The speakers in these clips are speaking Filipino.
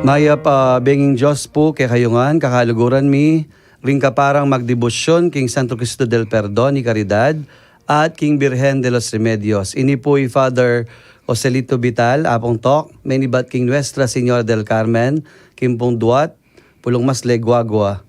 Maya pa benging Diyos po kay kayungan, kakaluguran mi, ring kaparang magdebosyon King Santo Cristo del Perdón ni Caridad at King Birhen de los Remedios. Ini po Father Joselito Vital, Apong Tok, Menibat King Nuestra Señora del Carmen, King Pong Duat, Pulong Masle, Guagua.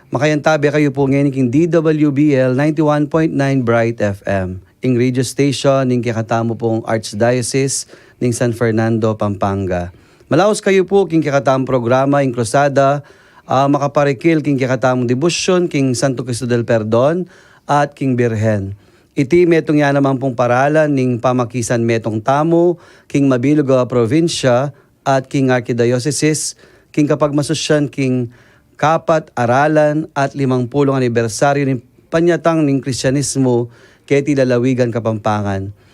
Makayantabi kayo po ngayon King DWBL 91.9 Bright FM. Ing radio station, ning kikatamo pong Archdiocese ning San Fernando, Pampanga. Malaos kayo po king kikatamong programa, ing krusada, makaparikil king kikatamong debosyon, king Santo Cristo del Perdón, at king Birhen. Iti metong yan naman pong paralan ning pamakisan metong tamo, king Mabilog provincia, at king Archdiocese, king kapag masusyan king kapat aralan at 50 anibersaryo ng panyatang ning Kristyanismo kaya tilalawigan Kapampangan.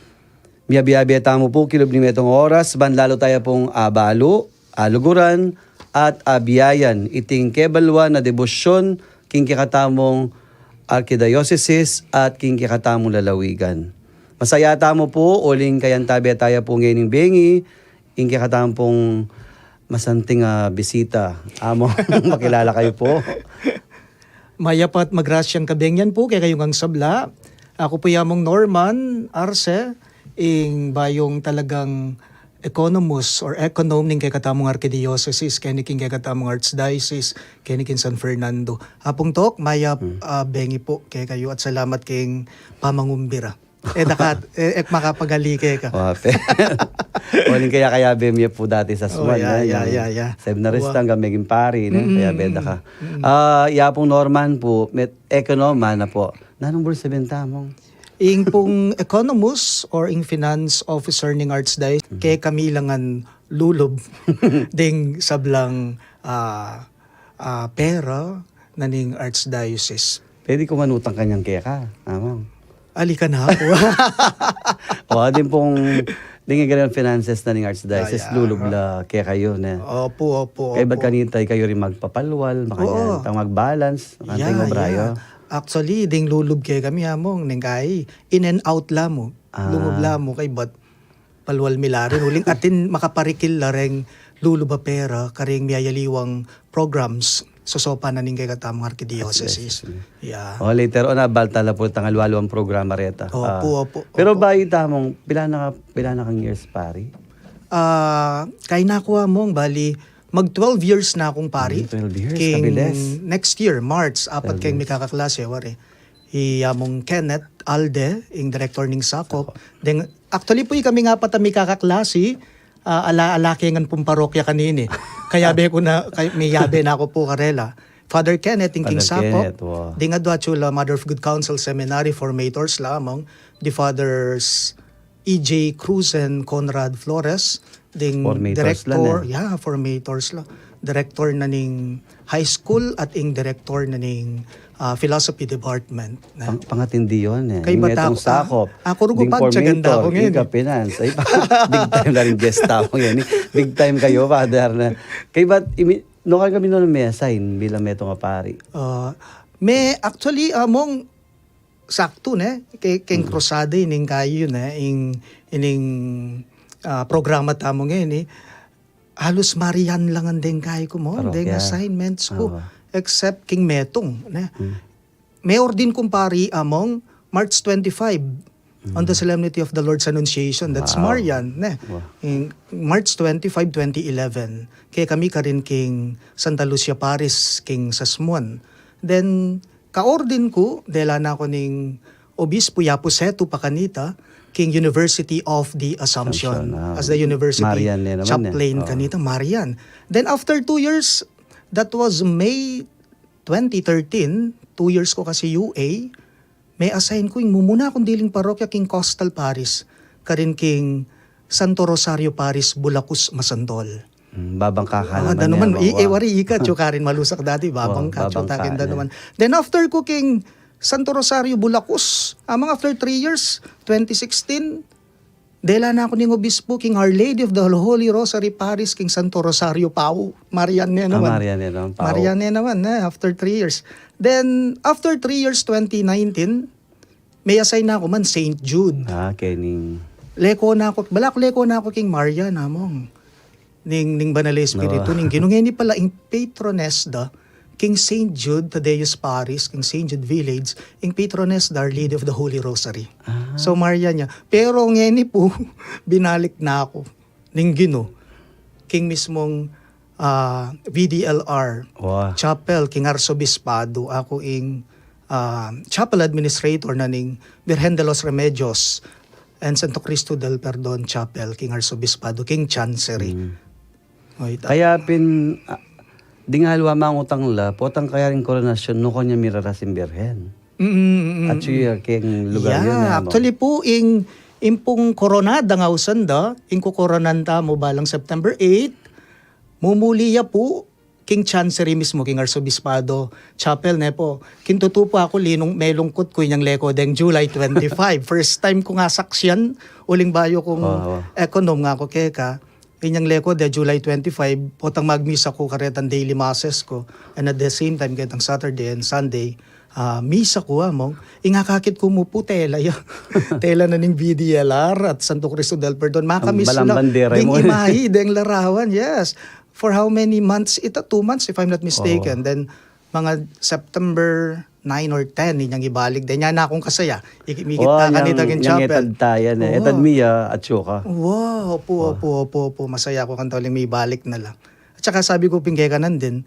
Miyabiyabiya tamo po kilob ni metong oras, banlalo tayo pong abalo, aluguran, at abiyayan. Iting kebalwa na debosyon, king kikatamong Archdiocese at king kikatamong lalawigan. Masaya tamo po, uling kayantabi tayo po ngayon ng bengi, king kikatamong pong masanting bisita. Amo, makilala kayo po. Mayapat magrasyang kabengyan po kay kayong ang sabla. Ako po yamong Norman Arce, ing bayong talagang economus or econom ning kay katamong Archdiocese, kay king kay katamong Archdiocese, kay king San Fernando. Apong tok, maya bengi po kay kayo at salamat king pamangumbira. Dakat, makapagali kay ka. Wape. Waling kaya bemya po dati sa Suman. Yeah. Seminarista hanggang meging pari. Kaya beda ka. Yapong Norman po, met economan na po. Nanong bro sa bentamong? Ing pong economus or ing finance officer ning Archdiocese, kay kami langan lulob ding sablang pera na ning Archdiocese. Pwede ko manutang kanyang kaya ka. Amang. Ali ka na ako. Din pong dingin ganyan finances na ning Archdiocese, lulob la kaya kayo na. Opo. Kaya ba't kanitay kayo rin magpapalwal, makanya mag-balance, makantay mo brayo. Actually, ding lulub kay kami hamong ning kay in and out la mo. Lungub la mo kay bat palwal milarin uling atin makaparikil la reng luluba pera karing miyayaliwang programs so sopa na ning kay katamong Archdiocese. Yeah. Later on balta la po tangalwalo ang programa reta. Opo. Pero bayi tamong pila na kang years pari? Kay nakuha mong bali mag 12 years na akong pari. 12 years, King, kabilis. next year, March, apat kayong may kakaklase, wari. Iyamong Kenneth Alde, yung director ning Sakop. Then, actually po kami nga pata may kakaklase, ala-alakingan pong parokya kanini. Kaya be ko na, may yabe na ako po karela. Father Kenneth, yung King Sakop. Wow. Di nga doa chula, Mother of Good Counsel Seminary Formators lamang. The Fathers E.J. Cruz and Conrad Flores. Ding director, formators la. Director na ning high school at ing director na ning philosophy department. Pangatindi yun eh. Kay bata Metong Sakop. Ako rin pagtsaganda ko ngayon. King Finance. Ay, big time na rin guest ako ngayon. Big time kayo, Father. Na. Kay ba't, no kami noon may assign bilang metong pari? May actually, among sakto na, kay krusada ining kayo na, ining programa tamo ngayon halos Marian lang ang deng kayo ko mo, deng assignments ko, except King Metong. Mayor din kumpari among March 25 on the Solemnity of the Lord's Annunciation. That's Marian. In March 25, 2011. Kaya kami ka rin King Santa Lucia Paris, King Sasmuan. Then, ka-ordin ko, dela na ako ning Obispo Yapo Setu Pakanita, King University of the Assumption as the university chaplain kanita, Marian. Then after 2 years, that was May 2013, 2 years ko kasi UA, may assign ko yung mumuna akong diling parokya King Coastal Paris, karin King Santo Rosario Paris, Bulacus, Masantol. Babangka ka naman. Wari ikat, karin malusak dati, babangka, takin naman. Then after ko King Santo Rosario, Bulacus. After 3 years, 2016, dela na ako ng Obispo, King Our Lady of the Holy Rosary Paris, King Santo Rosario, Pau. Marian naman. Marian naman, after 3 years. Then, after 3 years, 2019, may assign na ako man, St. Jude. Kening. Leko na ako King Maria namong. ning Banal Espiritu ning ginungeni pala ing patrones da King Saint Jude Tadeus Paris, King Saint Jude Village, ing patrones da Our Lady of the Holy Rosary. So Maria niya. Pero ngeni po binalik na ako ning Gino king mismong VDLR Wow. Chapel king Arsobispado ako ing chapel administrator na ning Virgen de los Remedios and Santo Cristo del Perdon Chapel king Arsobispado king Chancery. Oy, Kaya dingalwa mangutang la, potang kaya rin koronasyon no kanya mirarasin birhen. At siya keng lugar yun. Actually po, pong koronada nga usanda, ing kukoronanta mo balang September 8, mumuliya po, king Chancery mismo, king Arsobispado Chapel ne po. Kintuto po ako, may lungkot ko inyang leko deng July 25. First time ko nga saksyan, uling bayo kong ekonom nga ako keka. Inyang leko de July 25, potang magmisa ko karetan daily masses ko. And at the same time, kitang Saturday and Sunday, misa ko among ingakakit ko mo po tela tela na ning VDLR at Santo Cristo del Perdon makamiss lang ding imahi deng larawan. Yes, for how many months ito? 2 months if I'm not mistaken. Then mga September 9 or 10 inyang ibalik din yan akong kasaya ikimikit na kanita kin chapel etad tayan etad miya at syuka. Wow, opo, masaya ko kanto lang may balik na lang. At saka sabi ko pinggekanan din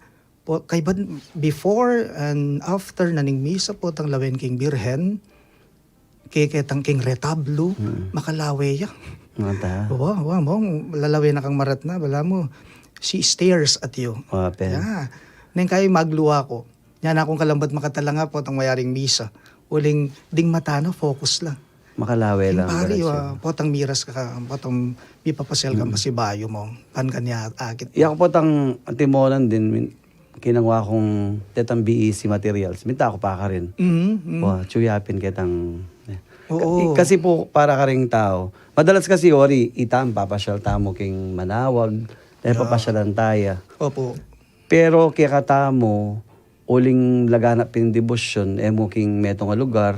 kay ba before and after naning misa po tang lawen king Birhen ketang king retablo makalawe ya. Wow, mong lalawe na kang marat na bala mo si stairs at yo. Yeah. Neng kayo magluwa ko. Yan akong kalambat makatalanga po tang mayaring misa. Uling ding mata no focus lang. Makalawe lang. Pari potang miras ka potang mipapasel ka masibayo mo. Pan kanya akit. Iyak po tang antimonan din kinangwa kong tetang BEC materials. Minta ako pa ka rin. Chuyapin kitang... Kasi po para ka ring tao. Madalas kasi ori, itam papasyal tamo king manawag. Papasyalan tayo. Opo. Pero kaya katamo, uling laganap pin debosyon, emo king metong lugar,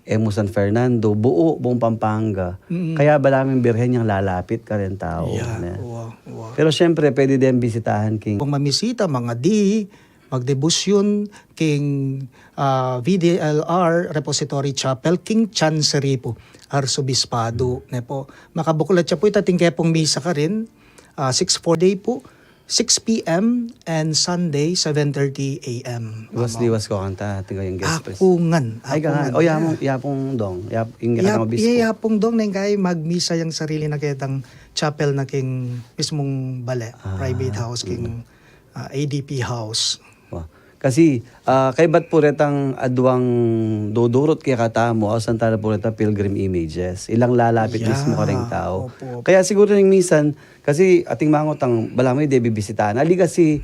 emo San Fernando, buong Pampanga. Kaya balaming birhen yung lalapit ka rin tao. Wow. Pero syempre, pwede din bisitahan king... Kung mamisita, mga magdebosyon, king VDLR Repository Chapel, king Chancery po, Arsobispado. Po. Makabuklat siya po, itating kaya pong misa ka rin, 6-4 day po, 6 p.m. and Sunday, 7:30 a.m. Liwas ko kanta, tingnan yung guest press. Akungan. Ay, gangan. O, yapong dong. Yapong dong na kay magmisa yung sarili na kitang chapel na king mismong bale, private house, king ADP house. Wow. Kasi, kay ba't po retang adwang dudurot kaya katamo, asan tala po retang pilgrim images. Ilang lalapit mismo ka ring tao. Opo. Kaya siguro yung minsan, kasi ating mangotang balamay de bibisitahan. Ali kasi,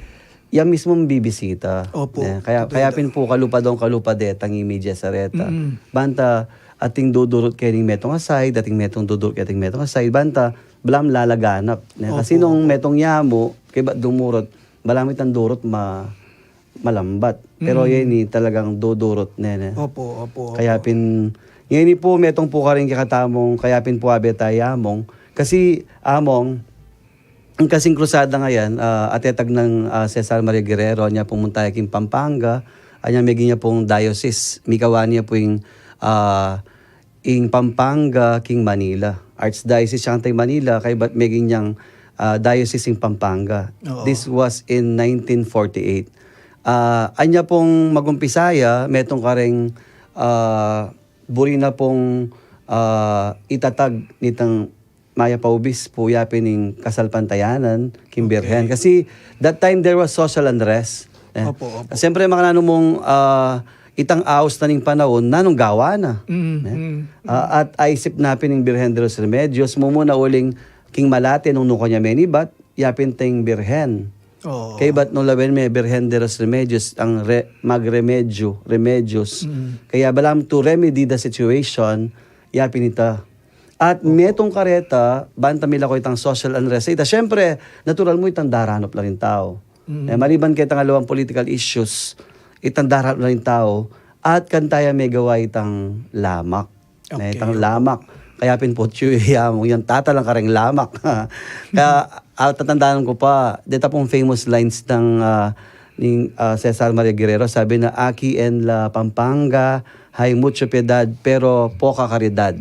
yan mismo bibisita. Opo. Kaya pin po kalupa de tang images sa reta. Banta, ating dudurot kaya ning metong aside, ating metong dudurot kaya ating metong aside. Banta, balam lalaganap. Kasi nung metong yamo, kaya ba't dumurot, balamay tang durot malambat. Pero yan talagang dudurot nene. Opo. Kaya ngayon po, metong po ka rin kakatamong, kaya pin po abeta yamong. Kasi among, ang kasing krusada ngayon, atetag ng Cesar Maria Guerrero, niya pumunta king Pampanga, niya may niya pong diocese, mikawan niya po yung Pampanga, king Manila. Archdiocese siya kantay Manila, kaya ba't may niyang diocese in Pampanga. This was in 1948. Anya pong magumpisaya, metong kareng buri na pong itatag nitang Maya Paubis po yapin ng Kasalpantayanan, Kimbirhen. Kasi that time there was social unrest. Opo. Siyempre mga nanumong itang aos na ning panahon, nanong gawa na. At aisip napin ng Birhen de los Remedios, mumuna uling king Malate nung nuko niya menibat, yapin ting Birhen. Kaya ba't nung lawen may Birhen de los Remedios, ang remedios. Kaya balam to remedy the situation, yapin ita. At metong kareta, banta mila ko itang social unrest. Ita, syempre, natural mo itang daranop lang rin tao. Maliban kaya itang alawang political issues, itang daranop lang rin tao, at kantaya may gawa itang lamak. Itang lamak. Kaya pinpotyo mo yung tatalang kareng lamak. Kaya tatandaan ko pa, dito pong famous lines ng Cesar Maria Guerrero, sabi na, "Aquí en la Pampanga, hay mucho piedad, pero poca caridad."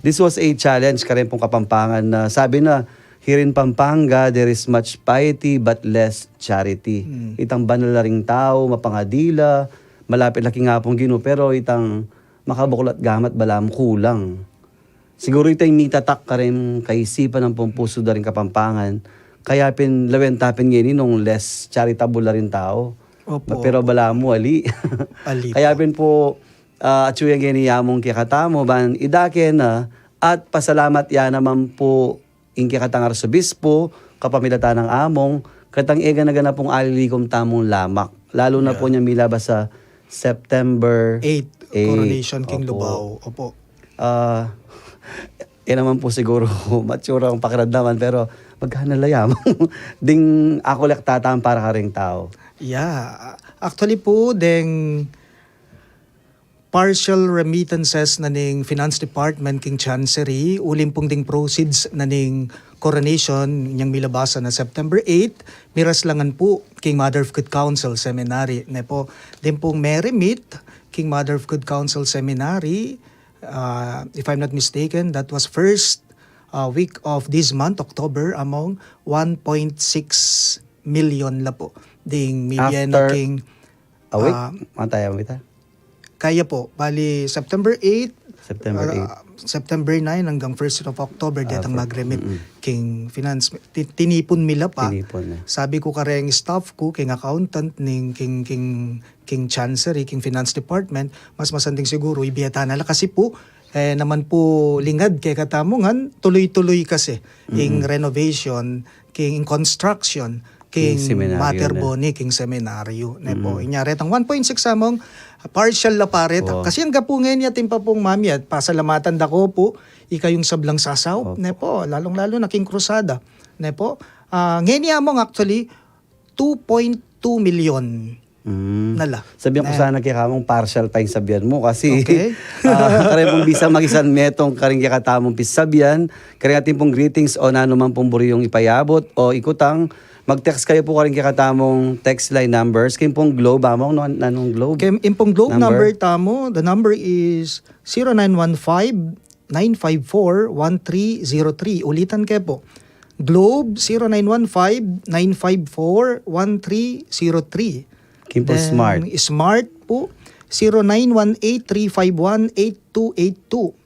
This was a challenge ka rin pong Kapampangan na sabi na, "Here in Pampanga, there is much piety but less charity." Itang banal na ring tao, mapangadila, malapit laki nga pong Ginoo, pero itang makabuklat gamat balam kulang. Siguro itay nitatak ka rin kaisipan ng pumpuso na rin Kapampangan. Kaya lawentapin ngayon nung less charitable na rin tao. Opo. Pero bala mo, ali. Ali Kaya po, atsuyang ngayon yamong kikatamo, ban idaken na, at pasalamat yan naman po, ingki katang arsobispo, kapamilata ng among, katang ega na ganap pong alilikom tamong lamak. Lalo na po niya milabas sa September 8, Coronation King Opo. Lubao. Opo. Yan naman po siguro mature ang pakiramdaman, pero maghanalaya mo. Ding ako lektataan para ka ring tao. Yeah. Actually po, deng partial remittances na ning Finance Department king Chancery, ulim pong ding proceeds na ning coronation niyang milabasa na September 8, miras langan po king Mother of Good Counsel Seminary. Ne po, din pong merimit king Mother of Good Counsel Seminary, if I'm not mistaken, that was first week of this month, October, among 1.6 million la po. Ding million After king a week? Mataya mo ita? kaya po, bali September 8, September 8. September 9 hanggang 1st of October, detang mag-remit king finance. Tinipon mila pa. Tinipon na. Sabi ko kareng staff ko, king accountant, ning king chancery, king finance department, mas masanding siguro, ibiyata na kasi po, naman po lingad kay katamungan, tuloy-tuloy kasi, king renovation, king construction, king seminaryo Mater na. Boni, king seminaryo. Po, inyaretang 1.6 among partial la paret. Oo. Kasi ang gapungan yatin pa pong mami at pasalamatan da ko po, ikayong sablang sasaw. Po, lalong-lalo na king krusada. Po, ngayon among actually, 2.2 million nala. Sabihan ko sana kaya kamong partial pa yung sabihan mo kasi Okay. kare pong bisa magisan metong karing katamong pisabihan, kare ating pong greetings o nano man pong buri yung ipayabot o ikutang mag-text kayo po karing katamong text line numbers kayong pong globe among nanong globe. Kaya impong globe Number? number tamo, the number is 0915-954-1303. Ulitan kayo po. Globe 0915-954-1303. Kayong po Then, smart. Smart po 0918-351-8282.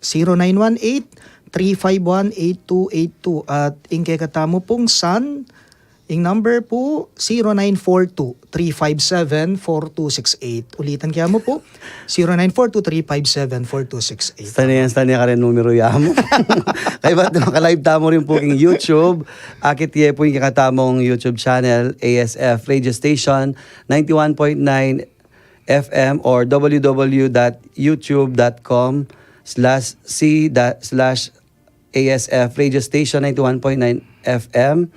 0918-351-8282. At ingke katamo pong Sun, ing number po 0942-357-4268. Ulitan kaya mo po 0942-357-4268. Stanya ka rin numero yamo. Kaya ba't makalive tamo rin po king YouTube. Akit ye po yung kakatamong YouTube channel, ASF Radio Station 91.9 FM or www.youtube.com/c/ASF Radio Station 91.9 FM.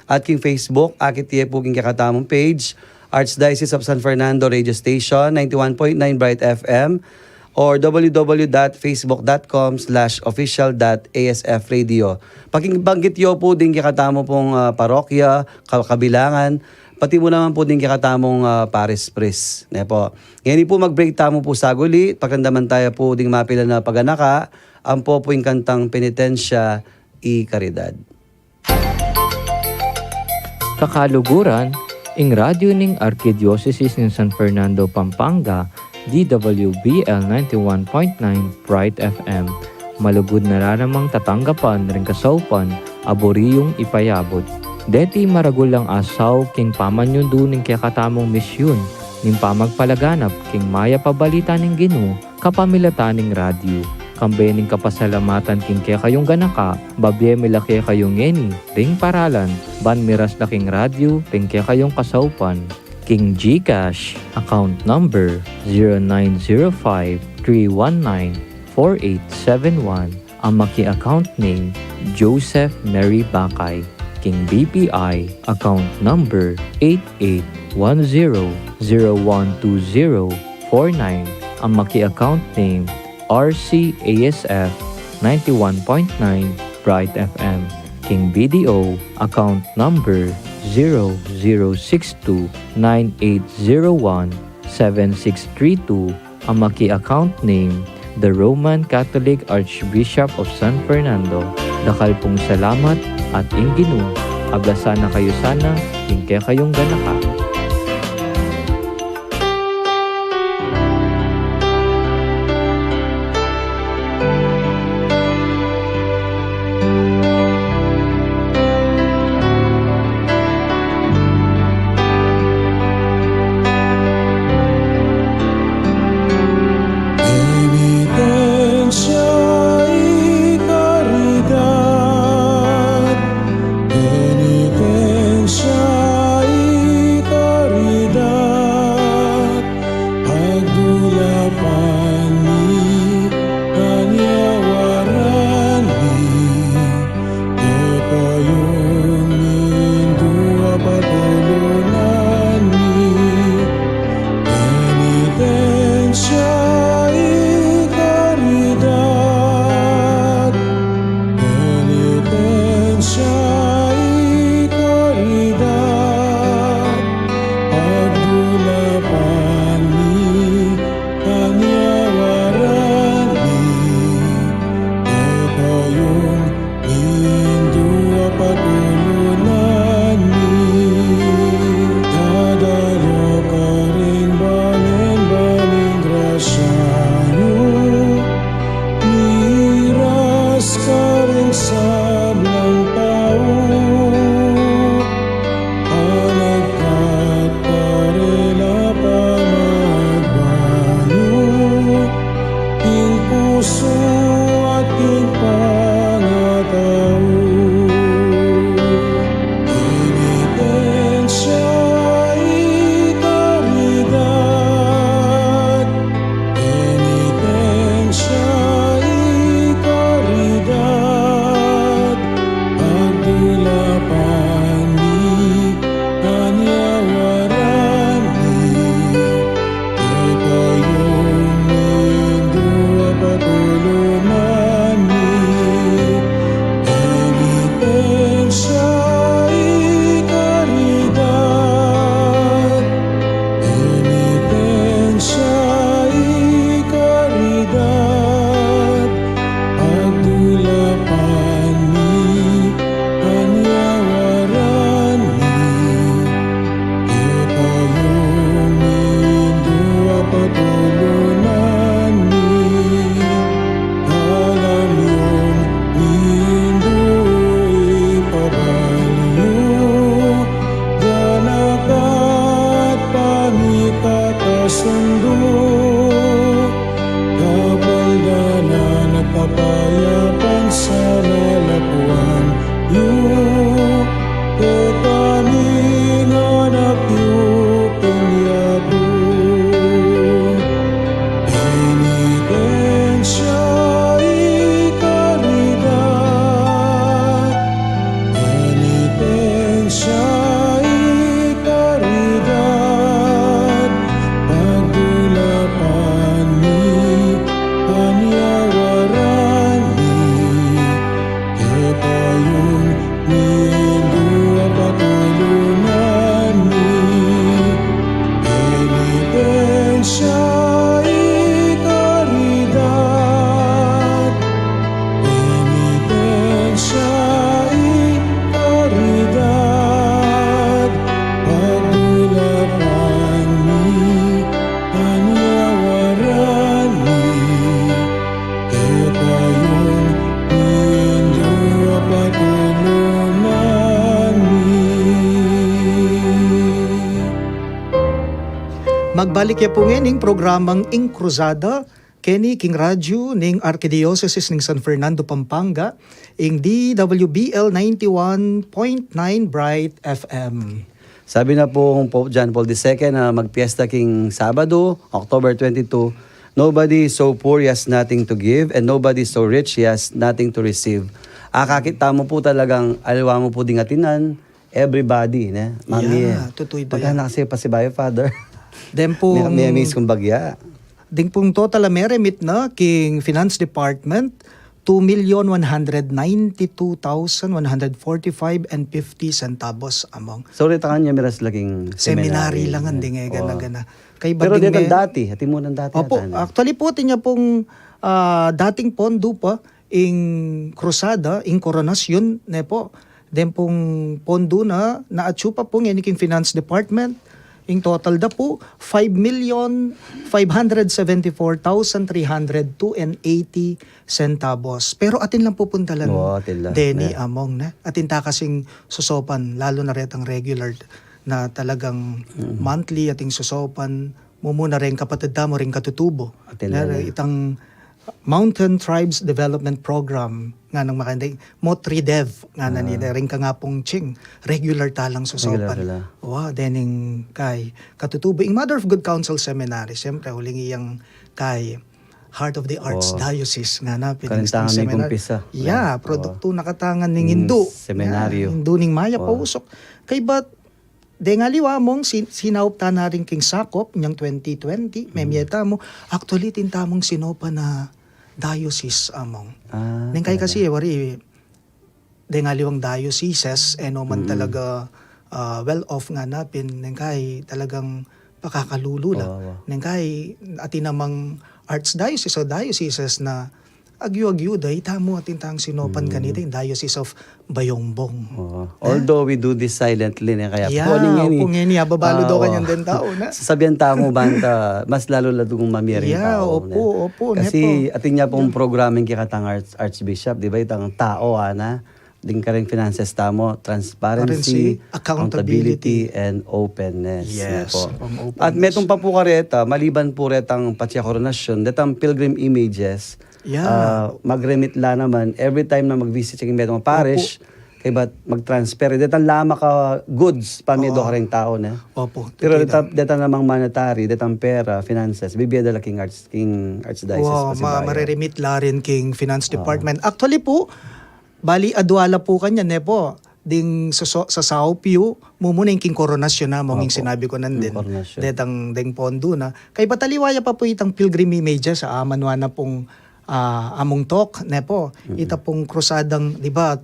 At king Facebook, akit ye po king kakatamong page, Archdiocese of San Fernando Radio Station 91.9 Bright FM or www.facebook.com/official.asfradio. Pakinbanggit yo po din kikatamo pong parokya, kabilangan, pati mo naman po din kikatamong Paris Pris. Po. Ngayon po mag-break tamo po sa guli, pagkandaman tayo po ding mapila na paganaka, ang po yung kantang Penitensya y Caridad. Kakaluguran, ing radyo ning Arkidiocese ng San Fernando, Pampanga, DWBL 91.9 Bright FM. Malugod na raramang tatanggapan ring kasaupan, aboriyong ipayabot. Deti maragul lang asaw king pamanyon ning kakatamong misyon, ning pamagpalaganap king maya pabalita ning Ginoo, kapamilata ning radyo. Kambe ning kapasalamatan king kaya kayong ganaka, babye milaki kayong ngeni, ring paralan, ban miras na king radyo, ring kaya kayong kasaupan. King GCash, account number 0905-319-4871, ang maki-account name, Joseph Mary Bakay. King BPI, account number 8810012049, ang maki-account name, RCASF 91.9 Bright FM. King BDO, account number 006298017632. Ang maki-account name, the Roman Catholic Archbishop of San Fernando. Dakal pong salamat at inginu. Ablasana kayo sana, hingke kayong ganaka. Magbalik ya po ngayon programang Inkruzada Kenny King Radio ning Archdiocese ning San Fernando, Pampanga ing DWBL 91.9 Bright FM. Sabi na po ng Pope John Paul II na magpiesta king Sabado, October 22, nobody is so poor he has nothing to give and nobody is so rich he has nothing to receive. Kakita mo po talagang aliwa mo po dingatinan, everybody. Mami, tutoy ba pagka nakasi pa si Bayo Father. Then po may miss kong bagya. Ding pong total meremit na king Finance Department 2,192,145 and 50 centavos among. So, retakan niya miras laging Seminary lang ang dinge gana. Kay Pero bading dito me- dati, hati mo ng dati. Opo, ata, no? actually po tinya pong dating pondo pa ing krusada, ing koronasyon ne po. Den pong pondo na na-achieve pa po ng Finance Department. In total da po 5,574,302 and 80 centavos. Pero atin lang pupuntalan atin lang. Denny among na. Atin ta kasing susopan lalo na retang regular na talagang monthly ating susopan mo muna rin kapatid mo rin katutubo. Atin Na, lang. itang Mountain Tribes Development Program nga nang makanday MOTRIDEV nga na nila rin ka nga pong ching regular talang Regular susopan. sila. Wow, dening kay katutubo ing Mother of Good Counsel Seminary siyempre huling iyang kay Heart of the Arts Diocese nga na Karintangan ni kumpisa. Yeah, produkto nakatangan ning Hindu. Seminaryo. Hindu ning Maya pausok. Kay bat Dengaliwa mong sinaup ta na rin king sakop niyang 2020, memyeta mo, actually tintamong sinopa na diocese among. Neng kay kasi wari, dengaliwang dioceses, no man talaga well off nga napin, neng kay talagang pakakalulula. Neng kay atin namang archdiocese o dioceses na agyo-agyo day tamo atin tang sinopan kanita yung Diocese of Bayongbong. Although we do this silently, kaya kung ngini, babalo daw kanyan din tao na. sasabihan tamo banta, mas lalo ladong mamiring tao. Opo. Kasi atin niya pong programming kikatang Archbishop, di ba? Itang tao, ana, din ka rin finances tamo, transparency, accountability, and openness. Yes. Po. Openness. At metong pa po kareta, maliban po retang Patsya Coronation, detang pilgrim images, mag-remit la naman every time na mag-visit sa metong parish, kay ba't mag-transfer. Detang lama ka goods, pamido ka rin tao na. Opo. Pero detang namang monetary, detang pera, finances, bibiyada la King Archdiocese Wow, Pasibayan. mareremit la rin king Finance Department. Actually po, bali adwala po kanya ne po. Ding sa Saupio, mumuna yung king koronasyon na mong sinabi ko nandin. Koronasyon. Detang ding pondo na. Kay bataliwaya pa po itang pilgrim images sa amanwa na pong among talk ne po. Ita pong krusadang, di ba,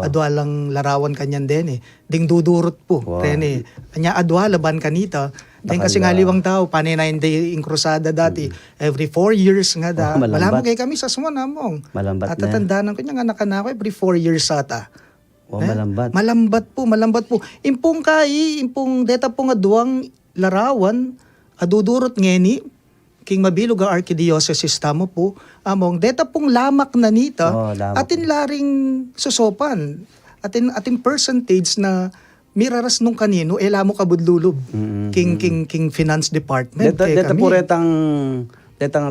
adwalang larawan kanyan din eh. Ding dudurot po. Rene, kanya adwala ban kanita. Dahil kasi nga liwang tao, panay na hindi yung krusada dati. Every 4 years nga da. Malamang kay kami sa sumo namong. Malambat at tatandaan ko niya nga nakanako every 4 years ata. Malambat. Malambat po. Impong deta pong aduang larawan, adudurot ngeni, king mabilog ang archdiocese tamo po, among deta pong lamak na nita, atin laring susopan, atin percentage na miraras nung kanino, lamo kabudlulob, king Finance Department. Deta po detang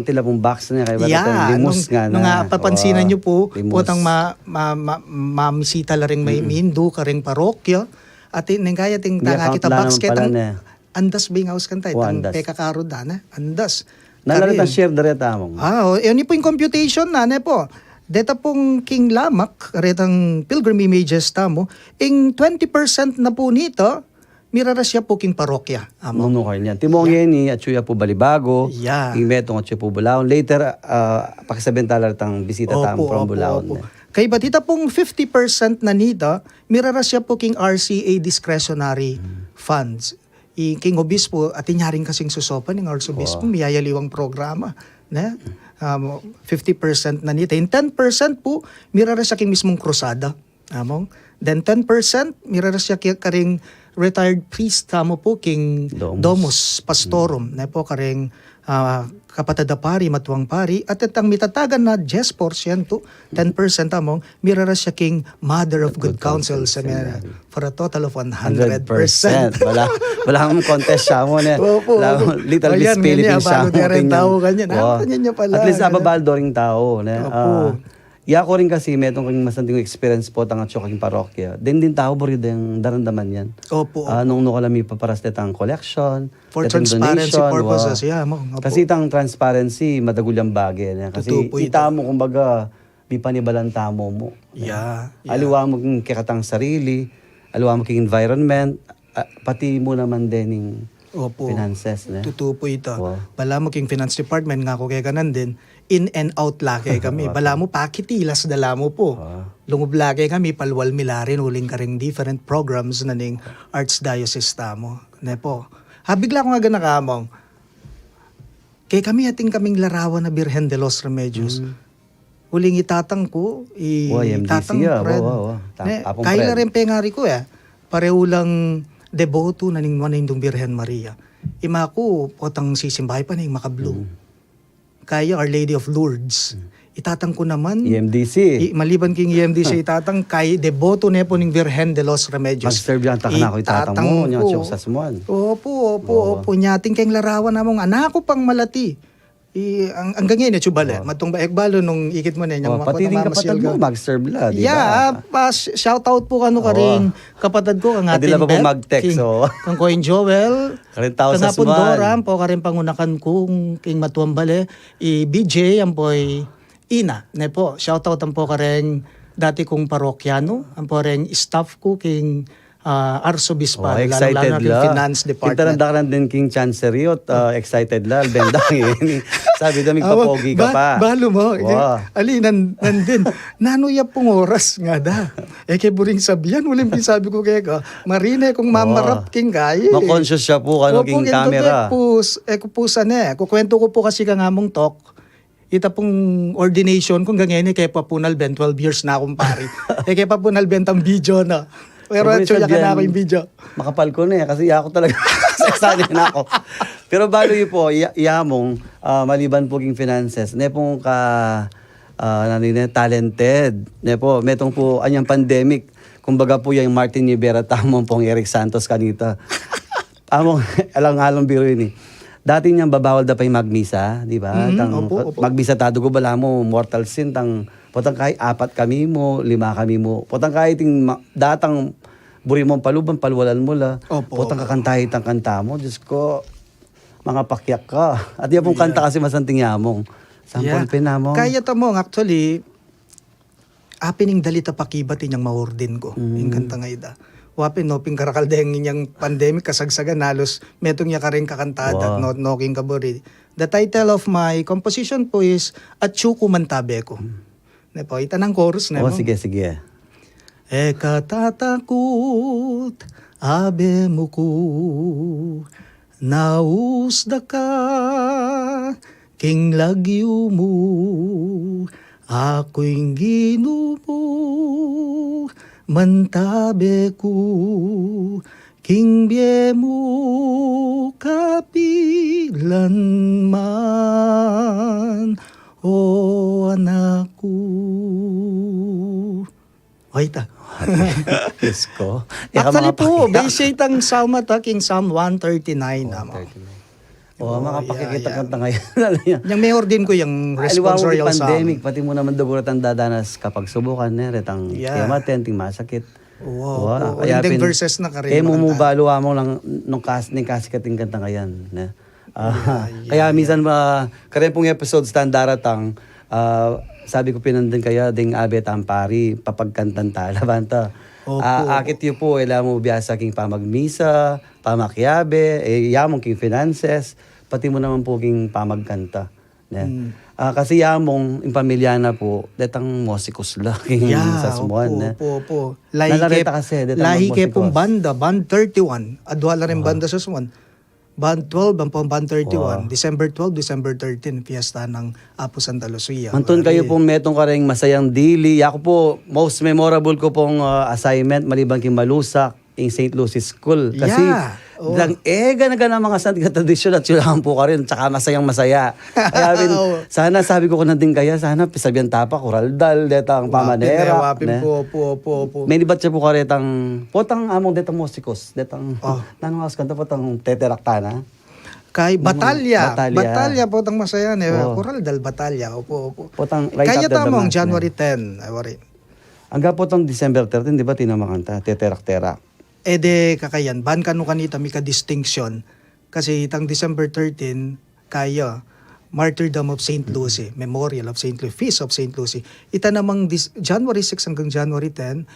tila pong box na kaya limos nga na. Nung papansinan nyo po, potang mamisita la rin may Hindu, karing parokya, at kaya ting tanga kita box ketang andas bing house kanta, itang pekakaro dana, andas. Nalarita share direta mo. Yun po yung computation na, po. Deta pong King Lamak, retang pilgrim images tamo, ing 20% na po nito, mirarasya po king parokya. Nunukay niyan. Timongin ni Atsuya po Balibago, king Metong Atsuya po Bulaon. Later, pakisabentala retang bisita tamo from Bulaon. Kay batita pong 50% na nito, mirarasya po king RCA discretionary funds. King Obispo, atin niya rin kasing susopan ng Arsobispo, miyayaliwang programa. 50% na nito. Yung 10% po, mirarasya king mismong krusada. Then 10%, mirarasya karing retired priest tamo po king Domus Pastorum. Na po karing kapatada pari, matuwang pari. At itang mitatagan na 10%, 10% among mirarasya king Mother of Good Counsel Seminary for a total of 100%. Wala kang contest siya mo na. Little Miss Philippines siya mo. At least ababaldo ring tao. Iya ko rin kasi metong kong masanting experience po tang atso kaking parokya. Din tao bori yung darandaman yan. Opo. Nung kalami paparas detang collection, for transparency purposes. Kasi itang transparency, madagulyang bagay. Kasi ita mo kumbaga, may panibalang tamo mo. Aliwa mo kong kikatang sarili, aliwa mo kong environment, pati mo naman din yung Opo. finances. Ne? Totoo po ito. Wow. Bala mo king finance department nga ko kaya kanan din, in and out laki kami. Bala mo pakitilas dala mo po. Lungub laki kami, palwal milarin, uling ka ring different programs na ning Archdiocese tamo. Ne po. Bigla ko nga ganakamong, kaya kami ating kaming larawan na Birhen de los Remedios. Uling itatang ko, itatang MDC, Fred. Tapong Kaya Fred. rin pengari ko pareulang deboto na ning manindong Birhen Maria. Ima ko, potang sisimbahay pa ning makablo. Kaya Our Lady of Lourdes. Itatang ko naman, EMDC. maliban king EMDC, itatang kay deboto nepo ning Virgen de los Remedios. Mag-serve yan ta na ako itatang mo. Niya ko. siya sa sumuan. Opo. Nyating kayong larawan namong anak ko pang malati. Ang ganyan na chubale. Matong baek balo nung ikit mo na niya. Pati rin kapatid mo, mag-serve la, di ba? Yeah, shout out po kano ka rin kapatid ko ang Adila ating pa po mag-text, kang Coin Joel. Karin tao sa Kang suman. Doram po ka rin pangunakan kong king matuambale. BJ ang po'y ina. Ne po, shout out ang po ka rin dati kong parokyano. Ang po rin staff ko king arsobispado. Excited lalo king la. finance department. Kintarandakaran din king Chanceriot. Excited la. Bendang yun. Sabi daw, magpapogi ka pa. Balo mo. Wow. Ali, nandin. Nanuya pong oras nga da. Kay buring sabihan, uling sabi ko kaya ka, marine kung mamarap king kaya. Ma-conscious siya po, king camera. Kupusa na kukwento ko po kasi ka nga mong talk. Ita pong ordination kung ganyan kaya pa punal ben 12 years na akong pari. Kaya pa punal ben tang video na. Pero chuya ka na ako yung video. Makapal ko na kasi ako talaga sasali na ako. Pero balo yun po, iyamong maliban po king finances, ne pong talented. Ne po, metong po anyang pandemic. Kumbaga po yung Martin Rivera, tamong pong Eric Santos kanita. Among alang-along biro yun Dati niyang babawal da pa yung magmisa, di ba? Opo. Magmisa tado ko bala mo, mortal sin, potang kahit 4 kami mo, 5 kami mo. Potang kahit datang buri mong paluban, palwalan mo la. Opo. Potang kakantahit ang kanta mo. Diyos ko, mga pakyak ka. At yan pong kanta kasi masanting yamong. Sampol pinamong. Kaya tamong actually, apining dalita pakibatin yung maordin ko. Yung kanta nga ida. Wapin no pingkarakaldeng niyang pandemic kasagsagan halos metong niya ka rin kakantada no noking kaburi. The title of my composition po is Atsuku Mantabe ko. Ne po itanang chorus na mo. Sige. Ekatatakut abe muku nausda ka king lagyu mo ako'y ginumo mantabe ko king bie mo kapilanman o anak ko. Ay ta. Diyos ko. Actually po, base itang Psalm king Psalm 139 naman. Makapakikita yeah. kanta ngayon. Yung mayor din ko yung responsorial Aliwa mo pandemic, Psalm. pati mo naman dugurat ang dadanas kapag subukan retang kematen, ting masakit. Wow. Yung verses na ka rin. Mumubalo mo lang nung kasikating kanta ngayon. Kaya minsan karen pong episode standaratang sabi ko pinandun kaya ding abe tampari papagkantan talabanta. Akit yun po, mo biyasa king pamagmisa, pamakyabe, yamong king finances, pati mo naman po king pamagkanta. Kasi yamong yung pamilya na po, detang mosikos la king sa sumuan. Opo. Lahi ke pong banda, band 31, adwala rin banda sa sumuan. Band 12, ang pong band 31, December 12, December 13, fiesta ng Apo Santa Lucia. Mantun kayo pong metong kareng masayang dili. Ako po, most memorable ko pong assignment, maliban king Malusak, in St. Lucie School. Kasi, lang gana mga santika tradisyon at sulahan po ka rin, tsaka masayang masaya. Kaya sana sabi ko din kaya, sana pisabihan tapa, kuraldal, detang pamanera. Wapin po. May libat siya po ka retang, potang among detang musikos, detang, nanong awas kanta potang teteraktana. Kay Batalya po tang masaya ne. Kuraldal Batalya. Opo. Potang right Kaya after the tamong mass, January 10. Ay wari. Hanggang potang December 13, di ba tinamakanta, teterak-terak. De kakayan ban kanu kanita mi ka distinction kasi itang December 13 kaya Martyrdom of St. Lucy, Memorial of St. Lucy, Feast of St. Lucy. Ita namang January 6 hanggang January 10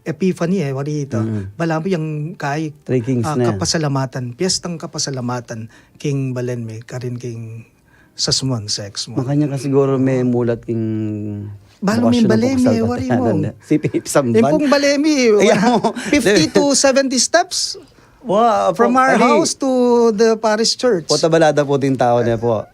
Epiphany warito. Bala mo yung kay Three Kings na. kapasalamatan, piyestang kapasalamatan king balen me karin king sasmon sex mo. Makanya ka siguro may mulat king Balo may balemi, wari mo. Si Pip Samban. Impong balemi, Ayan mo. 50 to 70 steps Wow, from our house to the parish church. Po tabalada po din tao niya po.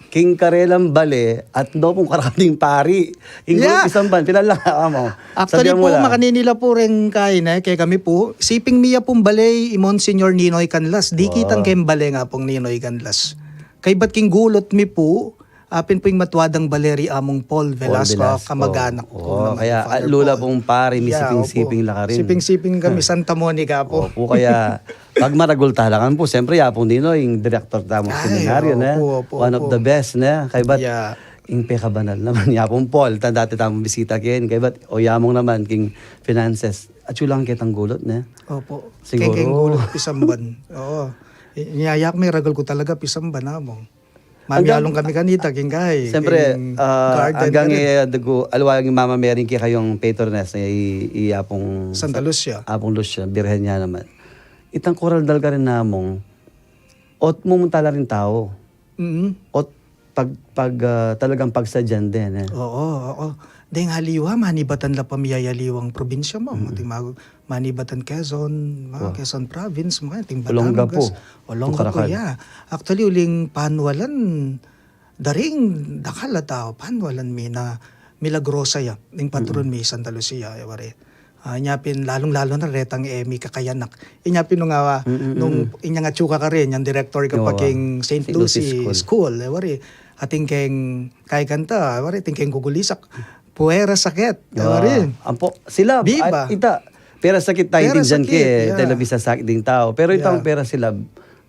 King Karelang Bale at do pong karating pari. Yeah. Isang ban, pinala mo. Actually Sabihan po, mo lang. makaninila po rin kain kaya kami po, siping miya pong balay, imon Senyor Ninoy Canlas, di kitang kem balay nga pong Ninoy Canlas. Kay ba't king gulot mi po, apin po yung matwadang baleri among Paul Velasco, kamag-anak po. naman, Kaya Father lula Paul. pong pari, may Yeah, siping-siping opo. laka rin. Siping-siping kami, Santa Monica po. Opo, kaya pag maragul talakan po, siyempre yapong dino, yung director tamong Ay, seminaryo na. opo, One of opo. the best na. Kaya ba't Yeah. yung pekabanal naman, yapong Paul, dati tamong bisita kin. Kaya ba't o yamong naman, king finances. At lang kitang gulot na. Opo. Siguro. Keng gulot pisamban. Oo. Niyayak may ragal ko talaga pisamban among. Mamiyalong kami kanita, king kay. Siyempre, hanggang garden. alwag yung Mama Mary kaya kayong patroness na iapong Santa Lucia. apong Lucia, birhen niya naman. Itang koral dal ka rin namong, ot mumuntala rin tao. Mm-hmm. Ot talagang pagsadyan din. Oo. Deng haliwa, manibatan la pamiyayaliwang probinsya mo. Ting manibatan Quezon, Quezon province, mga ting Batangas. Olongapo, yeah. Actually, uling panwalan, daring dakala tao, panwalan mi na milagrosa ya, ning patron mi Santa Lucia, wari. Inyapin, lalong-lalo na retang mi kakayanak. Inyapin nung inya nga tsuka ka rin, yung director ka pa king St. Lucie School, wari. Ating keng kay kanta, wari, ting keng gugulisak. Puwera sakit, wari. Ampo, sila, Diba? ita, pera sakit tayo Pera din dyan sakit, kaya, yeah. telebisa sakit ding tao. Pero itang Yeah. pera sila,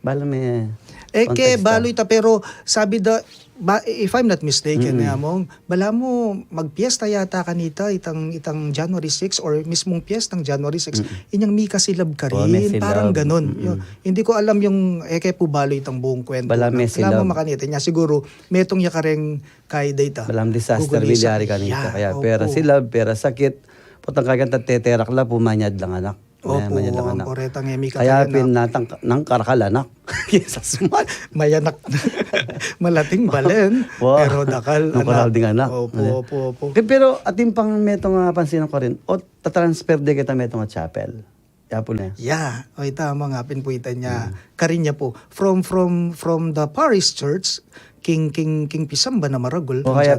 bala may Ke context baloy ta pero sabi if I'm not mistaken among bala mo magpiesta yata kanita itang January 6 or mismong piyestang January 6 inyang mika silab ka may rin silab. parang ganun. Hindi ko alam yung po baloy itang buong kwento. Bala may silab. Alam mo makanita niya siguro metong ya kareng kay data. balang disaster Gugulisa. bilyari kanita. Yeah, Kaya opo. pera sila, pera sakit. Putang kaganta teterak la, pumanyad lang anak. Opo, Manyad lang ang anak. koretang emi Kaya kakayanak. pinatang ng karakalanak. Kesa sumat. Mayanak malating balen Wow. pero dakal Ang koral ding anak. Opo. Pero ating pang metong pansin ko rin, o tatransfer de kita metong chapel. Kaya po na. Yeah, oy tama nga pinpuitan niya. Karinya po from the parish church king Pisamba na Maragol. O kaya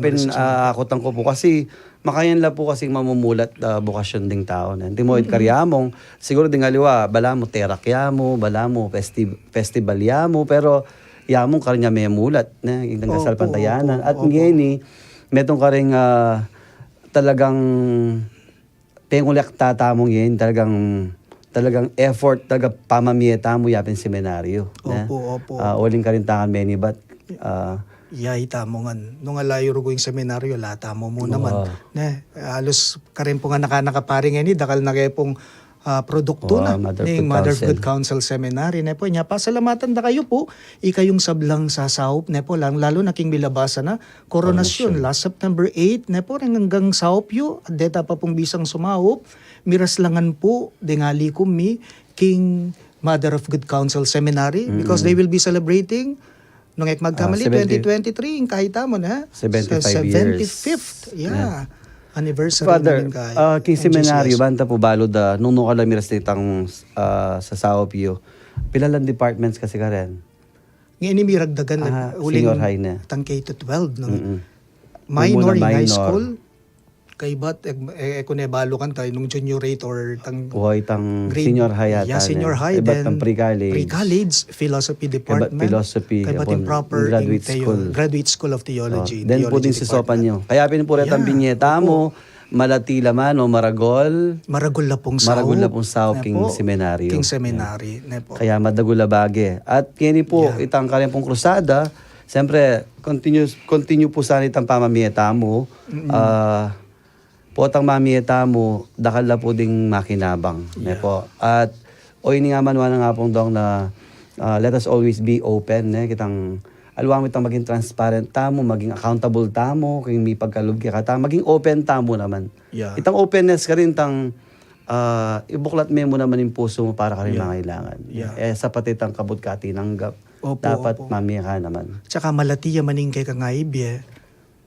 akutan ko po kasi makayan la po kasi mamumulat bukasyon ding tao na. Hindi mo karyamong siguro ding aliwa bala mo terak yamo, bala mo festival yamo pero yamong karinya may mulat na yung kasal pantayanan at ngeni metong karing talagang pengulak tatamong yen talagang effort talaga pamamieta mo yapin seminaryo. Opo. Uling ka rin tangan many but Ita mo nga. Nung alayo rugo yung seminaryo, lata mo naman. Halos ka rin po nga nakapari nga ni, dakal na kayo pong produkto na ng Mother of Good Counsel Seminary. Po, niya, pasalamatan na kayo po. Ikayong sablang sasahop. Po, lalo na king milabasa na. Koronasyon, last September 8. Po, hanggang sahop yu. At deta pa pong bisang sumahop. Miraslangan po, dengali kumi, king Mother of Good Counsel Seminary. Because they will be celebrating nung magkamali, 2023, kahit mo na. 75 years. 75th, yeah. Anniversary Father, namin kay king seminaryo, banta po balo da, nung kalamiras ditang sa Saopio, pilalang departments kasi ka rin. Ngayon miragdagan senior high na. Tang K-12, no? Muna Minor in high minor. school. Kay bat, kung balo kan tayo, nung junior rate or tang Buhay tang grade- senior high yata. Yeah, senior high. Iba't Then, tang pre-college. Pre-college, philosophy department. philosophy, Kay yapon, ba't proper graduate school. Graduate School of Theology. Then po din si Sopan nyo. Kaya pinupulit ang binyeta mo, Malatila man o Maragol, Maragol na pong sao. Maragol na pong sao, King Seminaryo. King Seminary. Po. Kaya madagula bage. At kini po, itang kanyang pong krusada, siyempre, continue po sana itang pamamieta mo. Potang mamieta mo, dakal na po ding makinabang. Po. At, o ini nga man nga pong dong na let us always be open. Kitang, alwang itang maging transparent tamo, maging accountable tamo, kung may pagkalub ka maging open tamo naman. Yeah. Itang openness ka rin tang ibuklat mo naman yung puso mo para ka rin mangailangan. Yeah. Sapat itang kabut ka tinanggap. Opo, Dapat opo. mamiya ka naman. Tsaka malatiya maning kay kang aibye,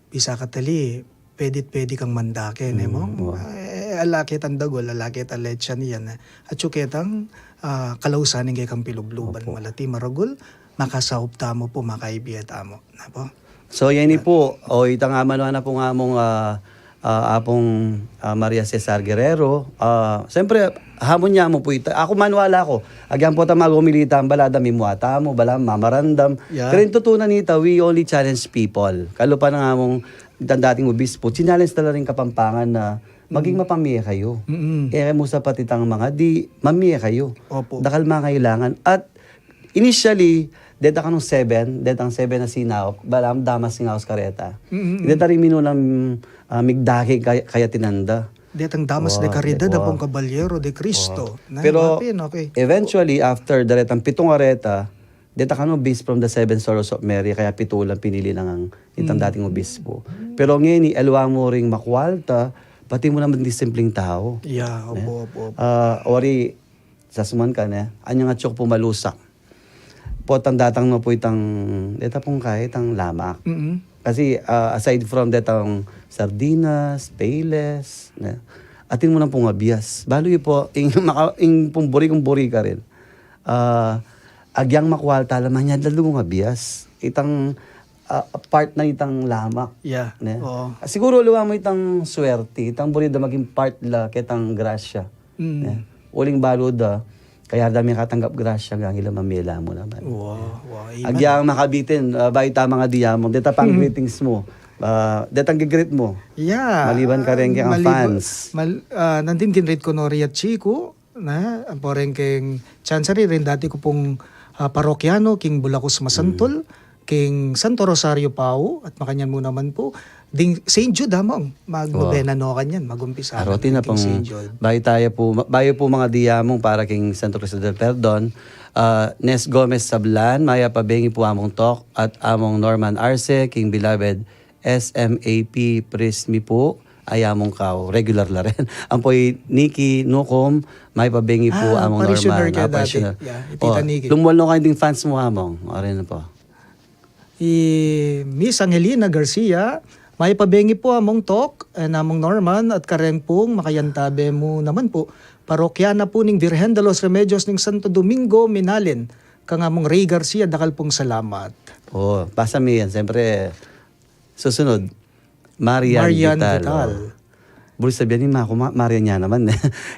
bisa ka tali, pwede kang mandakin, mo? Alakit ang dagol, alakit ang lechon yan. At tsuketang kalausanin kay kang pilubluban, malati maragol, makasaup tamo po, makaibye tamo. Na po? So yan po, itang amano na po nga mong apong Maria Cesar Guerrero. Siyempre, hamon niya mo po ito. Ako manwala ko. Agyan po ta magumilita ang balada, mimuata mo, balam, mamarandam. Yeah. Pero yung tutunan nito, we only challenge people. Kalo pa na nga mong dating obispo, challenge na rin Kapampangan na maging mapamiya kayo. Mo sa patitang mga di, mamiya kayo. Opo. Dakal mga kailangan. At initially, deta ka nung 7, detang 7 na sinaw, balam damas singaos kareta. Deta rin minunang migdaki kaya tinanda. Detang damas de caridad, apong kabalyero de Cristo. Na, Pero mapin, okay. eventually, after daretang 7 areta, deta ka nung bis from the 7 Sorrows of Mary, kaya 7 lang pinili ng ang itang dating obispo. Pero ngayon, elwang mo ring makwalta, pati mo naman disimpleng tao. Yeah, opo. Ori, sasuman ka na, anyang at syok pumalusak. Potang datang mo po itang, deta pong kahit ang lamak. Kasi aside from detang sardinas, payless, atin mo nang pong abiyas. Balo yun po, ing pumburi kong buri ka rin. Agyang makwalta laman niya, lalong abiyas. Itang part na itang lamak. Yeah, Ne? oo. Siguro luwa mo itang swerte, itang buri da maging part la kitang grasya. Ne? Uling balo da, kaya dami katanggap grasya gang ilang mamila mo naman. Wow. Amen. Agyang makabitin, baita mga diyamong, deta pang greetings mo, detang gigreet mo. Yeah. Maliban ka rin kang fans. Nandin ginrate ko Nori at Chico, na ang poreng keng chansari rin dati ko pong parokyano, king Bulacos Masantol, king Santo Rosario Pau, at makanyan mo naman po, ding St. Jude among, magbabena no kanyan, magumpisa. Aroti na pong St. Jude. bayo po mga diyamong para king Santo Cristo del Perdon. Nes Gomez Sablan, Maya Pabengi po among talk, at among Norman Arce, king beloved SMAP Prismi po, ay among kao, regular la rin. Ang po'y Nikki Nukom, Maya Pabengi po among parishioner Norman. ka dati. Parishioner. Yeah, Tita Nikki. Lumuwal no kayo ding fans mo among. O rin na po. Miss Angelina Garcia, may pabengi po among talk, namong Norman, at karempong makayantabe mo naman po, parokyana po ning Virgen de los Remedios ning Santo Domingo, Minalin, kang among Ray Garcia, dakal pong salamat. Basta mi yan. Siyempre, susunod, Marian Vital. Bulis sabihin ni Mako, Marian niya naman.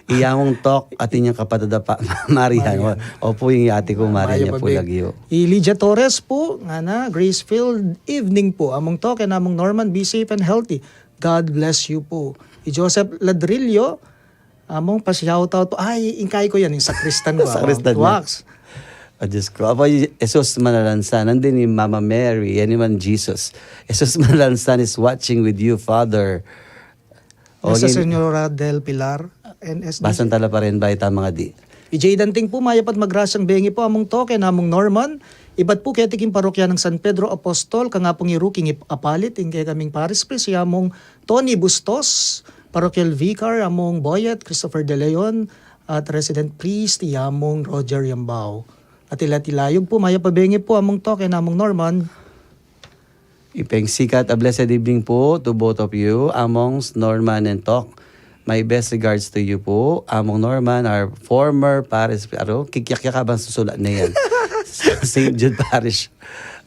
Iyamong talk at inyong kapatada pa, Marian. Opo yung ate ko, Marian niya po lagi. Lydia Torres po, nga na, Gracefield Evening po, among talk, and among Norman, be safe and healthy. God bless you po. Joseph Ladrillo, among pa-shoutout po, ay, ingkay ko yan, yung sakristan ko. Sakristan niya. Wax. Diyos ko. Apo, Jesus Manalansan. Nandun ni Mama Mary. Yan naman Jesus. Jesus Manalansan is watching with you, Father. Nasa Senyora del Pilar, NSD. Basan tala pa rin ba ita mga di? Ijay Danting po, mayapat magrasyang bengi po among toke na among Norman. Ibat po ketiking parokya ng San Pedro Apostol, kangapong iruking apalit, ingkay kaming Paris Priest, among Tony Bustos, parokyal vicar, among Boyet, Christopher De Leon, at resident priest, among Roger Yambao. At ilatilayog po, mayapabengi po among toke na among Norman. Ipeng sikat, a blessed evening po to both of you amongst Norman and Tok. My best regards to you po. Among Norman, our former parish, kikyak-kyak ka bang susulat na yan? St. Jude Parish.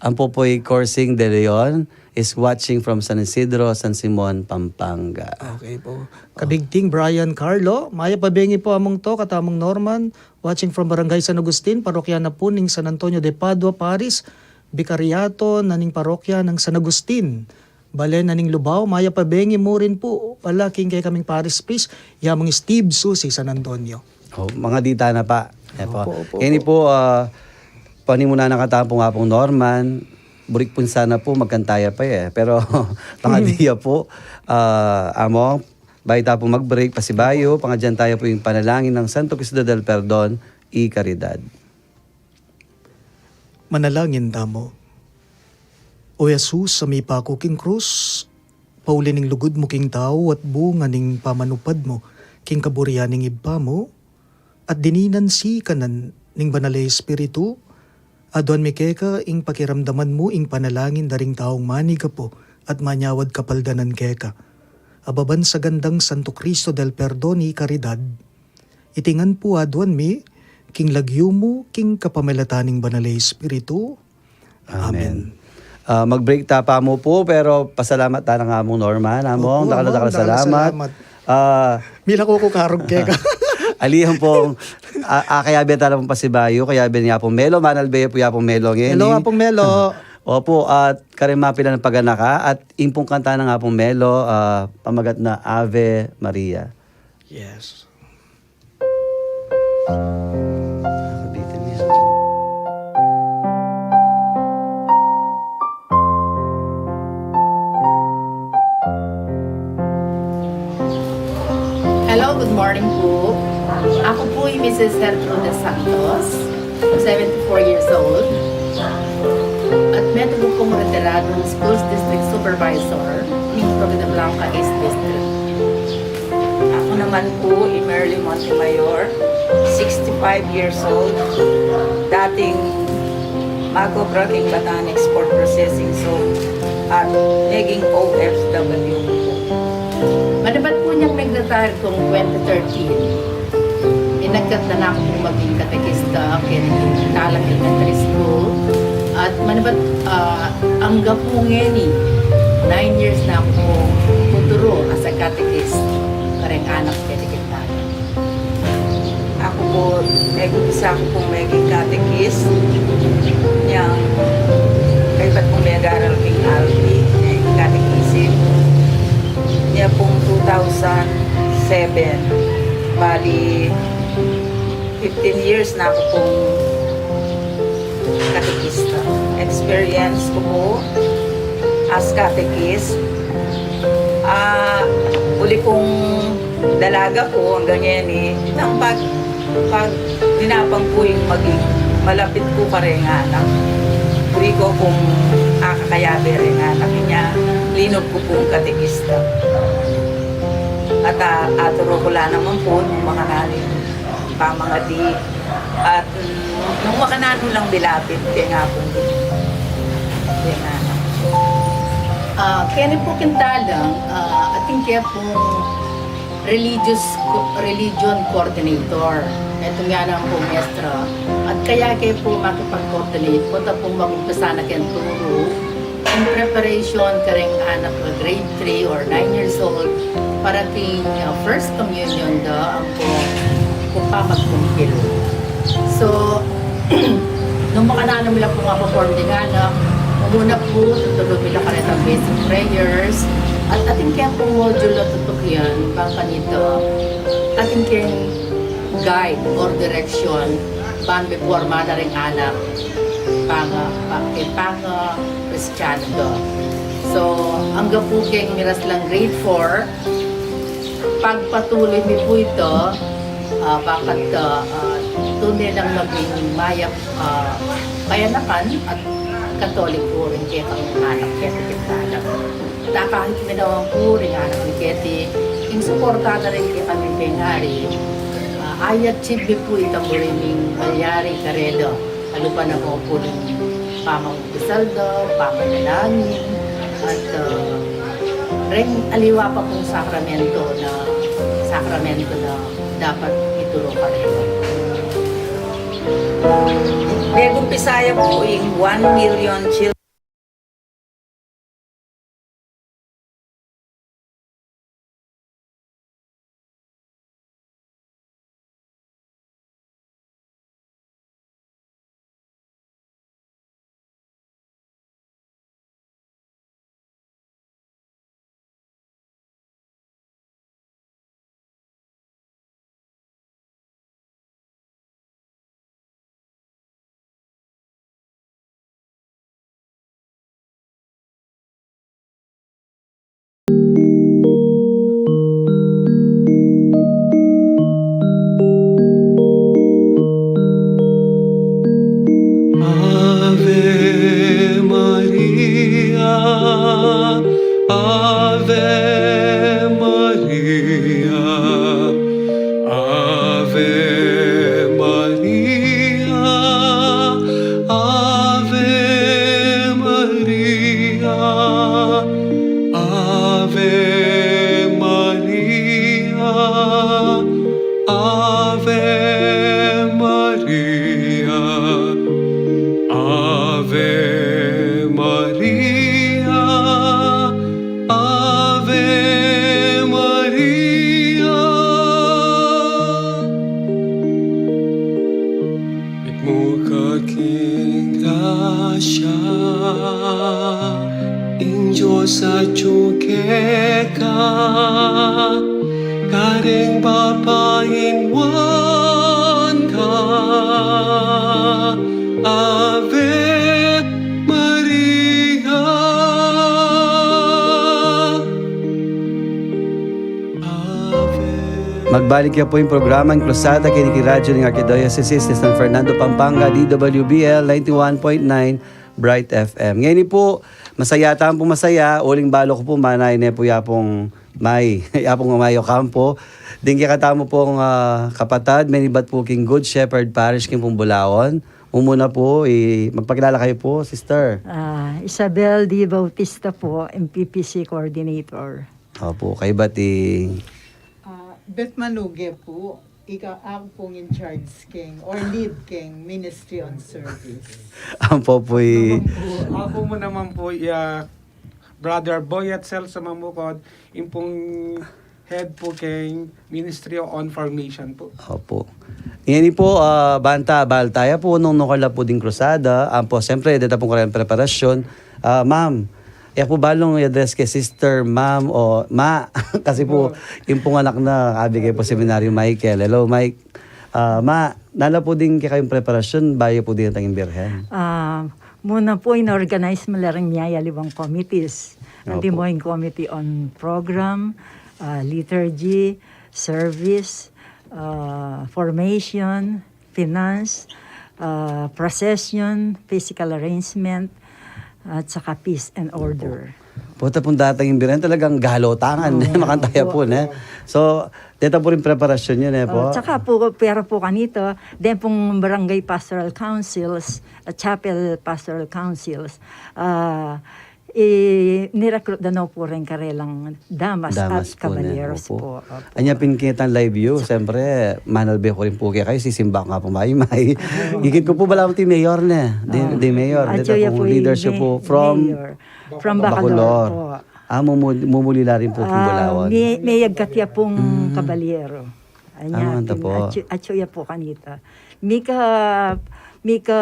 Ang popoy Coursing de Leon is watching from San Isidro, San Simon, Pampanga. Okay po. Kabigting Brian Carlo, maya pabengi po among to, katamong Norman, watching from Barangay San Agustin, parokya na po ning San Antonio de Padua, Paris, Bikariato, naning parokya ng San Agustin, Balen, naning Lubao, maya pabengi mo rin po, palaking kay kaming Paris Priest, yamong Steve Susi, San Antonio. Mga dita na pa. Opo. Kaya po, panimuna nakatapong nga pong Norman, burik po sana po, magkantaya pa Pero, pangadiya po, amo, baita po mag-break, pasibayo, pangadyan tayo po yung panalangin ng Santo Cristo del Perdon, y Caridad. Manalangin damo. O Jesus, sa may pako king krus, pauli ning lugod mo king tao at bunga ning pamanupad mo, king kaburian ning ibba mo, at dininansi kanan ning banalay espiritu, adon mi keka ing pakiramdaman mo ing panalangin daring taong mani ka po at manyawad kapaldanan keka. Ababan sa gandang Santo Cristo del Perdón ni Caridad, itingan po adwan mi, king lagyo mo, king kapamilataning banalay espiritu. Amen. Mag-break tapa mo po, pero pasalamat ta nga mong Norman. Among, Opo, dakala salamat. salamat. Mila ko kukarog keka. Alihang pong, kaya beta na pong pasibayo, kaya ben nga pong melo, manalbeyo po ya pong melo ngayon. Hello, Apong Melo. Opo, at karimapila ng paganaka, at impong kanta na nga pong melo, pamagat na Ave Maria. Yes. Kabitin niya. Hello, good morning po. Ako po ay Mrs. Gertrude Santos, 74 years old. At meron po pong retiradong Schools District Supervisor ng Provincia Blanca East District. Ako naman po, Emerly Montemayor, 65 years old, dating Mago Braking Botanics Port Processing Zone at naging OFW po. Madapat po niyang nag-retire kong 2013. Inagkat na ako pong maging katekista kaya naging Talang Elementary School. At manabat angga po ngayon 9 years na ako pong tuturo as a catechist. Kareng anak katekista. Ako po, isa ako pong naging catechist niyang kay ba't pong nag-aral king Alpi, catechism. Niya pong 2007, bali 15 years na ako pong katekista. Experience ko po as catechist. Uli kong dalaga ko hanggang ngayon nang pag dinapang po yung maging malapit ko pa rin nga anak. Uli ko kung akakayabi rin nga anak niya. Linod ko pong katekista. At aturo ko lang naman po ng mga nanin pamangadi. At nung makanano lang bilapit, kaya nga po. Kaya nga. Kaya po kintalang, ating kaya pong religion coordinator. Ito nga lang po, maestra. At kaya kayo po makipag-coordinate po, tapos mag-umpisa na kayong turo in preparation karing anak na grade 3 or 9 years old para ting first communion da ang po kung pa magkumpil. So, nung makananam nila po nga perform din anak, muna po tutulog nila ka rin ang basic prayers at ating kaya po module na tutok yan bang kanito ating kaya guide or direction ban before na rin anak panga Kristiyano do. So, ang po kayong miras lang grade 4 pagpatuloy mi po ito bakit tunay lang maging mayap kayanakan at Katolik po rin kaya kang anak kaya tikitanak. Kahit minawang po rin anak ni Keti, yung suportada rin kaya kami kay Ngari, ayat chibi po itang rin yung Malyari Caredo. Ano pa na po po ng pamang Bisaldo, pamanalangin, at rin aliwa pa pong sakramento na dapat ituro ka rin. Begong Pisaya po yung 1 million children. Ave Maria, Ave Maria, siya ing Diyos sa ka kareng papainwan ka Ave Maria Ave Magbalik niya po yung programang Krusada kinikiradyo ng Archdiocese ni San Fernando, Pampanga, DWBL 91.9 Bright FM. Ngayon po, masaya tampong masaya, uling balo ko po manay na po yapong may, yapong Mayo Campo. Din kaya katamo pong kapatad, menibat po king Good Shepherd Parish king pong Bulaon. Umuna po, magpakilala kayo po, sister. Isabel D. Bautista po, MPPC Coordinator. Opo, kayo ba't Beth Manuge po, ako pong in charge king or lead king Ministry on Service. ang po po'y Ako mo naman po, Brother Boyet Cel sa Mamukod, yung pong head po kay Ministry on Formation po. Opo. Ngayon po, banta, baltaya po, nung nukala po din krusada. Po, siyempre, dito pong karang preparasyon. Ma'am, po balong i-address kay sister, ma'am, o ma. Kasi po, yung pong anak na kabigay po seminaryo Michael. Hello, Mike. Ma, nala po din kayong preparasyon, bayo po din ang tanging birhen. Muna po in-organize mo lang niya libang committees. Ang Opo. Timoing Committee on Program, Liturgy, Service, Formation, Finance, Procession, Physical Arrangement, at saka Peace and Order. Puta pong datang yung birhen, talagang galotangan. Makantaya po, ne? So, dito po rin preparasyon yun, po. Tsaka po, pero po kanito, din pong barangay pastoral councils, chapel pastoral councils, nirecruit na po rin karelang damas at caballeros po. Opo. Anya pinkitan live view, siyempre, manalbe ko rin po kayo, sisimba nga po may. Gigit ko po bala ti mayor na. Di mayor. At Dito siya pong po leadership po from Bacolor po. Mumulila rin po kung Bulawan. May agkatya pong kabalyero. Anta po. At siya po kanita. Mika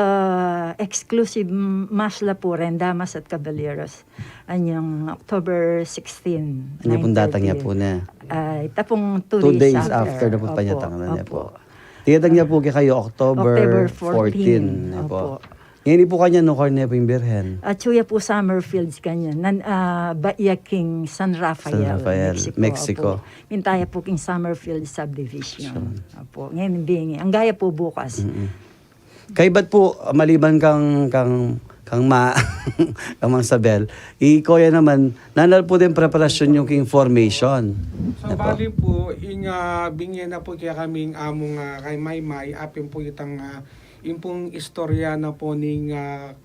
exclusive masla po rin, damas at caballeros. Anyang October 16, Ano pong datang niya po na? Tapong 2 days after na po panyatang na niya po. Tiyatang niya po kayo October 14. Na po. Ngayon po kanya nukar niya po yung birhen. At siya po Summerfields kanya. Baya King San Rafael, San Rafael, Mexico. Mintaya po King Summerfield Subdivision. Apo. Ngayon bingi. Ang gaya po bukas. Kay ba't po, maliban kang ma, kang Mang Sabel, ikoya naman, nanal po din preparasyon yung king formation. So, bali po, bingyan na po kaya kaming among kay Maymay, apin po itang yung pong istorya na po ning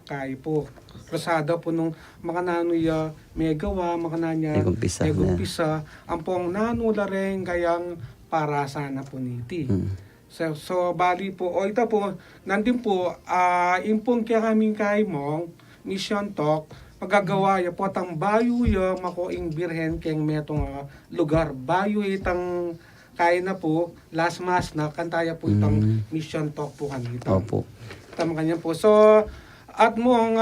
kay po. Krusada po nung mga nanoy may gawa, mga nanya, May gumpisa. ang pong nanula rin kayang para sana po niti. So bali po, ito po, nandun po, impong kaya kaming kay mong mission talk, magagawa ya po tang bayo ya makoing birhen keng metong lugar. Bayo itang kaya na po, last mass na, kantaya po itang mission talk po kanito. Opo. Tama kanya po. So, at mo ang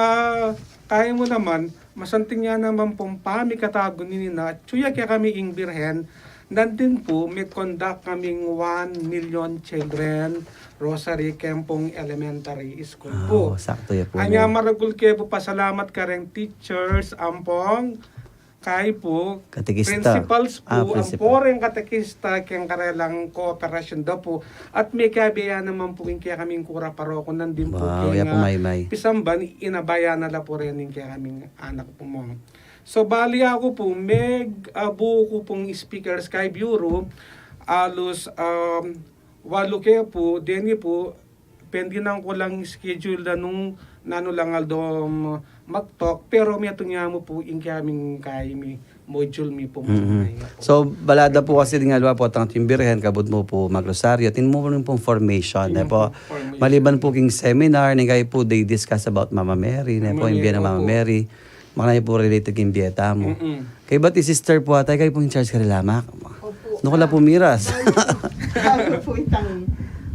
kaya mo naman, masanting nga naman pong pamikatago nina, tsuya kaya kami ing birhen, nandun po, may conduct kaming 1 million children Rosary Kempong Elementary School po. Sakto ya po. Anya maragul kayo po, pasalamat ka rin teachers, ampong, kay po, Katekista. principals po, ang Principal. poreng katekista, kayang karelang kooperasyon daw po, at may kabaya naman po yung kaya kaming kura paroko, nandun po Wow, ya po may. pisamban, inabaya na la po rin yung kaya kaming anak po mo. So, bali ako po, buo ko pong speakers kay Bureau, alos, walo kayo po, deni po, pendinan ko lang schedule na nung nano lang aldo mag-talk, pero may niya mo po yung kaming kay module mi po. So, balada po kasi din nga po ang timbirhen, kabut mo po magrosaryo, tin mo rin pong formation. Po. Formation. Maliban po king seminar, ni kayo po they discuss about Mama Mary, na po yung biyan ng Mama Opo. Mary. Mga po related king biyeta mo. Kay ba't sister po atay, kayo pong in charge ka rin lamak? Opo. Nukula po miras. Bago po itang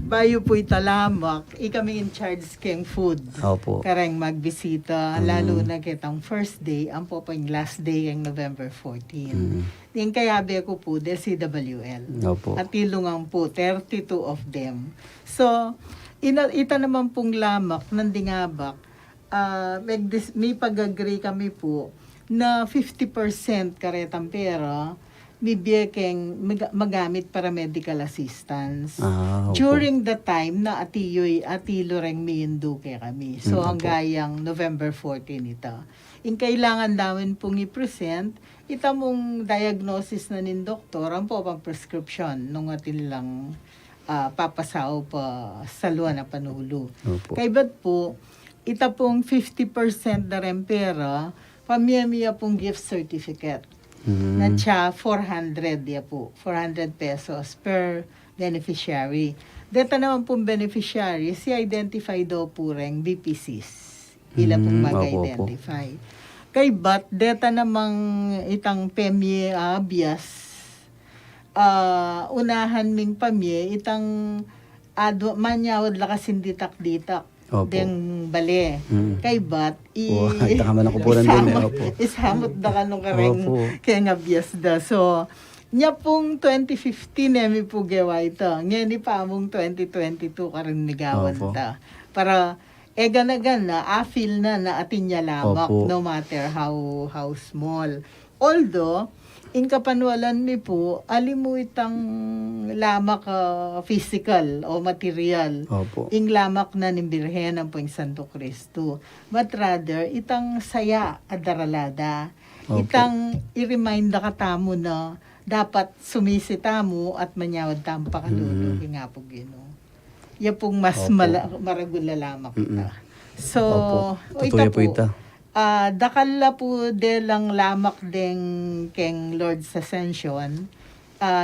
bayo po italamak, ikami in charge keng food. Opo. Kareng magbisita, lalo na kitang first day, ang po yung last day yung November 14. Yung kayabi ko po, del CWL. Opo. At ilungang po, 32 of them. So, ita naman pong lamak, nandingabak, may pag-agree kami po na 50% karetang pera bibiyekeng magamit para medical assistance. Opo. During the time na atilo reng miyunduke kami. So, hanggang November 14 ito. Yung kailangan namin pong i-present, ita mong diagnosis na nin doktor, ang po pang prescription nung atin lang papasaw pa sa luwa na panulo. Opo. Kay ba't po, ita pong 50% na rin pera, pamiyamiya pong gift certificate. Na siya 400 ya po, 400 pesos per beneficiary. Dito naman pong beneficiary, si identify daw po rin BPCs. Ila pong mag-identify. Kay bat, deta namang itang pemye bias, unahan ming pamye, itang manyawad lakas hindi tak-ditak. Opo. Deng bale. Kay bat, Ita ka man ako po nandun eh. Opo. isamot da ka nung kareng Opo. kaya nga bias da. So, niya pong 2015 emi po gawa ito. Ngayon ni pa mong 2022 karing nigawan Opo. ta. Para gana afil na atin niya lamak, Opo. no matter how small. Although, in kapanwalan mi po, alimu itang lamak physical o material. Opo. Ing lamak na ni Birhen ang poing Santo Cristo. But rather, itang saya at daralada. Opo. Itang i-remind na katamo na dapat sumisita mo at manyawad tamo pakalulu. Nga po gino. Yan pong mas Opo. maragula lamak ta. So, Opo. Totoo po ita. dakala po de lang lamak deng keng Lord's Ascension,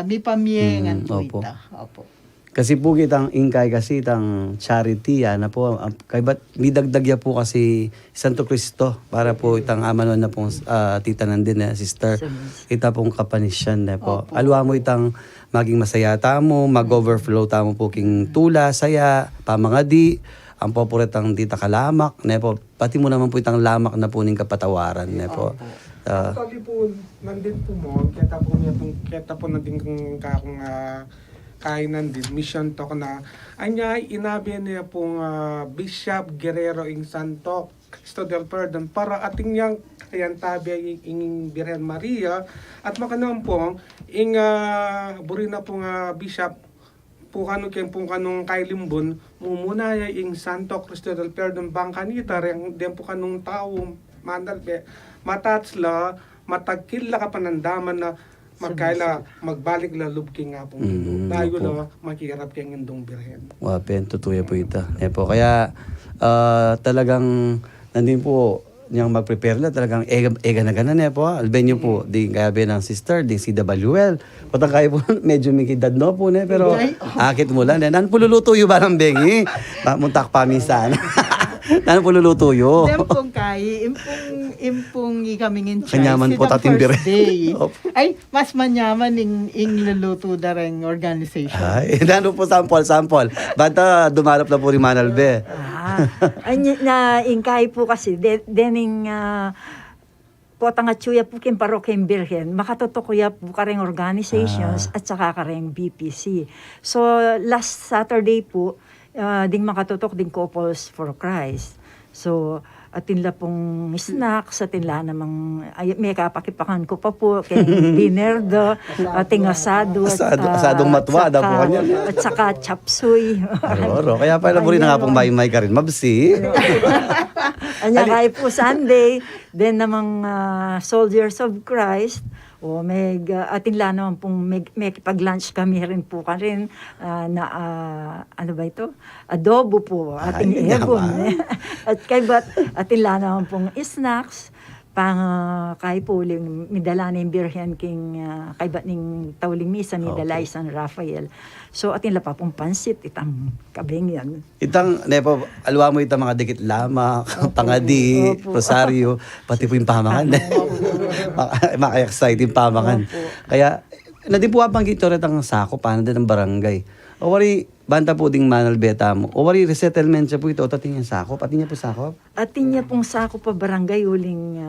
mi pamiengan po opo. ita. Opo. Kasi po kitang ingkay kasi itang charity na po kay ba't midagdag ya po kasi Santo Cristo para po itang amanon na pong titanan din na sister ita pong kapanisyan na po. Opo. Alwa mo itang maging masaya tamo, mag-overflow tamo po king tula, saya, pamangadi, ang papuritang dita kalamak na po. Pati mo naman po itang lamak na po ning kapatawaran na po. Actually po, nandin po mo, kita po nandin kakong kainan din, mission to na, anya inabi niya pong Bishop Guerrero ing Santo Cristo del Perdon para ating yang kayan tabi ing Birhen Maria at makanang pong ing burina pong Bishop po kanong kailimbon mumunaya ing Santo Cristo del Perdon bangkanita rin din po kanong tao mandalbe matatsla matagkil la kapanandaman na magkaila magbalik la lubking nga pong tayo opo. na makikirap kayong indong Birhen. Wapen, tutuya po ita. Po, kaya talagang nandun po niyang mag-prepare na talagang ega na ganan po. Albenyo po, di kaya ng sister, di CWL. Patang kayo po, medyo may kidad no po ne, pero akit mo lang. Nan pululuto yung barang bengi. Muntak pa minsan. Nan pululuto yung. Dem pong kay, impong ikaming in charge. Kanyaman po Itang tating first Birhen. day. Opo. Ay, mas manyaman ing luluto da rin organization. Ay, nano po sample. Bata dumalap na po ni Manalbe. Na ingkay po kasi dening potang atsuya po kin parokyang Birhen, makatutukuya po kareng organizations at saka kareng BPC. So last Saturday po, ding makatutok ding Couples for Christ. So atinla pong snacks, atinla namang may kapakipakan ko pa po kay binerdo, ating asado, Asadong matwa, da po kanya. at saka chapsuy. Roro, kaya pala po rin nga pong may ka rin. Mabsi. Anya kay po Sunday, then namang Soldiers of Christ, o atin la naman pong may pag-lunch kami rin po ka rin na ano ba ito? Adobo po, ating Ay, ebon. naman. At kay bat atin la naman pong snacks, pang kay po ling midala na yung Birhen king kay bat ning tawling misa ni Dalai San Rafael. So atin la pa pong pansit itang kabeng yan. Itang, nepo, alwa mo itang mga dikit lamak, pangadi, Opo. rosaryo, pati po yung pamangan. Maka-excite yung pamangan. Kaya, nadipuwa pang gito rin ang sako, paano din ang barangay. O wari, banta po ding manal beta mo. O wari resettlement siya po ito, tatin niya sakop. Atin niya po sakop. Atin niya pong sako pa barangay uling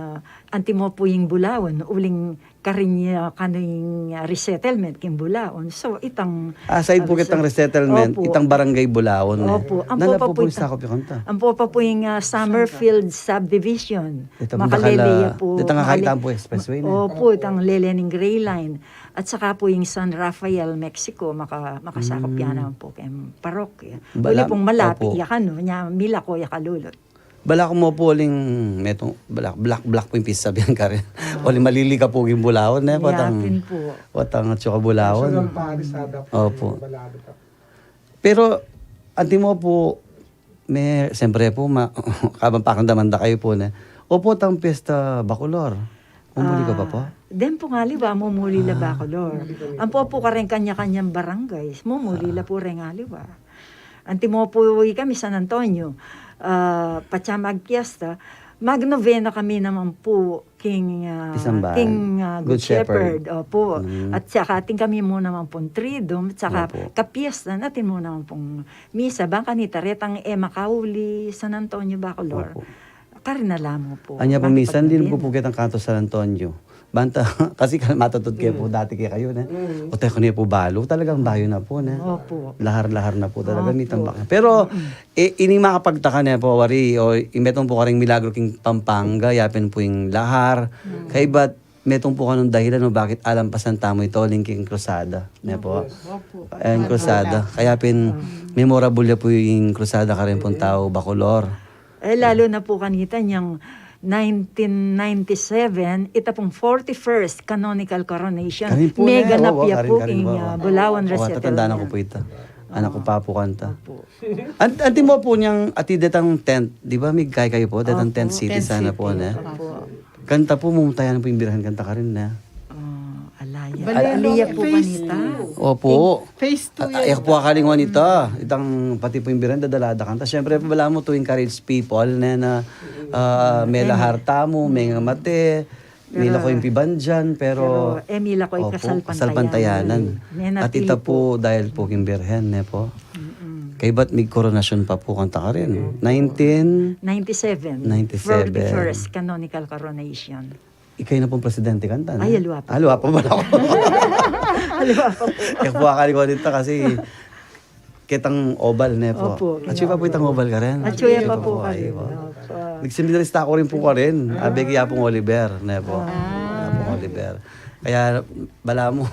antimo po yung Bulaon, uling karinya kaning resettlement king Bulaon. So itang Aside po kitang resettlement, Opo. itang barangay Bulaon. Opo. Ang Nala po po po yung ita- sakop yung kanta. Ang po pa po yung Summerfield Subdivision. Ito po Makaleleya po. Dito nga kahit po expressway na. Opo, itang Lelening Gray Line. At saka po yung San Rafael, Mexico, makasakop yan naman po kayong parokya. Uli pong malapit, Opo. yakano, niya mila ko, yakalulot. Bala ko mo po uling, metong, black po yung pisa biyan ka rin. Uling malili ka po yung Bulaon. Yapin po. Watang at saka National Bulaon. Parisada po. Opo. Balado pa. Pero, anti mo po, siyempre po, kabang pakandamanda kayo po na, opo, tang pesta Bacolor. Umuli ka pa po? Den po nga liwa, mumuli la Bacolor. Ang po ka rin kanya-kanyang barangays, mumuli la po rin nga liwa. Anti mo po kami San Antonio, Pachamag Fiesta, magnovena kami naman po King Good Shepherd. Opo. At saka ating kami mo naman pong Tridom, at saka Opo. kapiesta natin mo naman pong misa. Bangka ni Taretang Makauli, San Antonio, Bacolor. Opo. Karinala mo po. Anya po minsan din po Pagpapagpapin. po kitang kanto San Antonio. Banta, kasi matatod kayo po dati kayo na. O tayo ko niya po balo. Talagang bayo na po na. Opo. Lahar-lahar na po talaga. Opo. Mitang baka. Pero, ini makapagtaka na po, wari, o imetong po karing milagro king Pampanga, yapin po yung lahar. Kaya ba't metong po kanong dahilan no, bakit alampasan tamo ito, linking krusada. Na po. Ayan, krusada. Kaya memorable po yung krusada ka rin pong tao, Bacolor. Lalo na po kanita niyang 1997, ita pong 41st canonical coronation. Karin po Mega na, na oo, piya karin, po karin king po, oo. Bulawan Oo, tatandaan ko Resettlement. po ito. Anak ko pa po kanta. Opo. Anti mo po niyang ati detang tent, di ba? May kayo po, detang Opo, tent city tent sana city. po na. Opo. Kanta po, mumutayan po yung birahan kanta ka rin na. Alaya. Balelo, Alaya po phase kanita. Opo. Phase 2 Ay po akalingon ito. Itang pati po yung birahan, dadalada kanta. Siyempre, wala mo to encourage people na may laharta mo, may nga mate, may lako yung pibandyan, pero... Emila ko Opo, kasalpantayanan. kasalpantayanan. Nenatili At ita po, dahil po yung birhen, po. Kay ba't may koronasyon pa po kanta ka rin? 97. 97. 41st canonical coronation. Ikay na pong presidente kanta, no? Ay, alwa pa. Alwa pa ba ako? Alwa pa po. Kaya po akali ko dito kasi kitang oval, ne po. Opo, At siya pa po itang oval ka rin. At suya pa po Ay, kami. po. Opo. Nagseminarista ako rin po ka rin. Abe kaya pong Oliver, ne po. Kaya pong Oliver. Kaya bala mo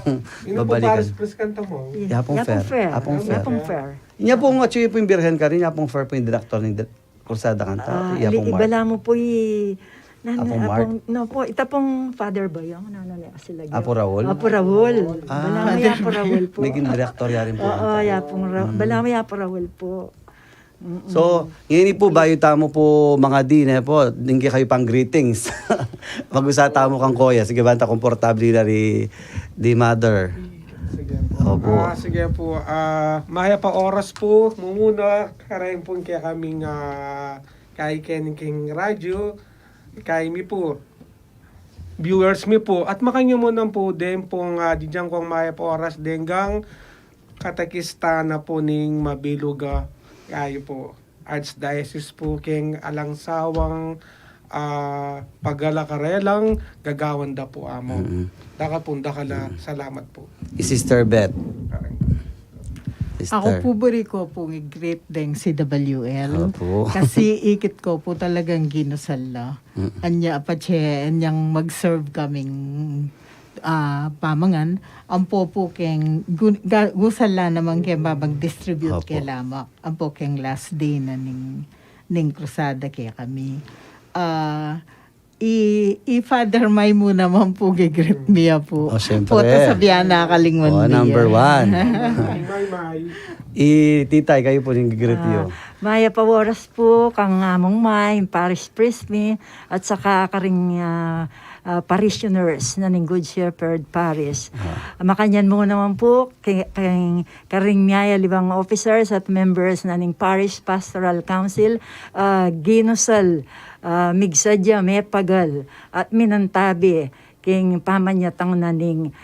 Ino po babalikan. Paris Press kanta mo? Yapong fair. Yapong fair. Yapong fair. Inya pong at siya po yung birhen ka rin. Yapong fair po yung director ng Kursada kanta. Yapong Mark. Ibala mo po Apong Mark? no po, ita pong Father ba yung sila gyud. Apo Raul? Apo Raul. Bala mo ya Apo Raul po. Naging director ya rin po. Oo, yapong Raul. Bala mo ya Apo Raul po. So, ngayon po, bayo tamo po mga dine po, dinggi kayo pang greetings. Mag-usata mo kang koya. Sige, banta, komportable na di mother. Sige po. Opo. Sige po. Maya pa oras po. Mumuna. Karayin po kaya kaming kay King Radio. Kay mi po. Viewers mi po. At makanya mo nang po din pong diyan kong maya pa oras. Denggang katakistana po ning mabiluga. Kayo po. Archdiocese po king alangsawang pagalakarelang gagawan da po amo. Daka po, dakala. Salamat po. Sister Beth. Ako po bari ko pong i-greet deng si WL. Opo. Kasi ikit ko po talagang ginusal na. Anya pa anyang mag-serve kaming pamangan. Ang po keng gusal la naman kaya mag-distribute Opo. kaya lamak. Ang po keng last day na ning krusada kaya kami. I-Father May mo naman po gigreet niya po. Oh, syempre. Po ta sabihan na kalingwan niya. Number one. May. Titay, kayo po yung gigreet yun. Maya paworas po kang among may Paris Prisme at saka karing parishioners na ning Good Shepherd Paris. Makanyan mo naman po karing miyaya libang officers at members na ning Parish Pastoral Council ginusal migsadya may pagal at minantabi king pamanyatang na ning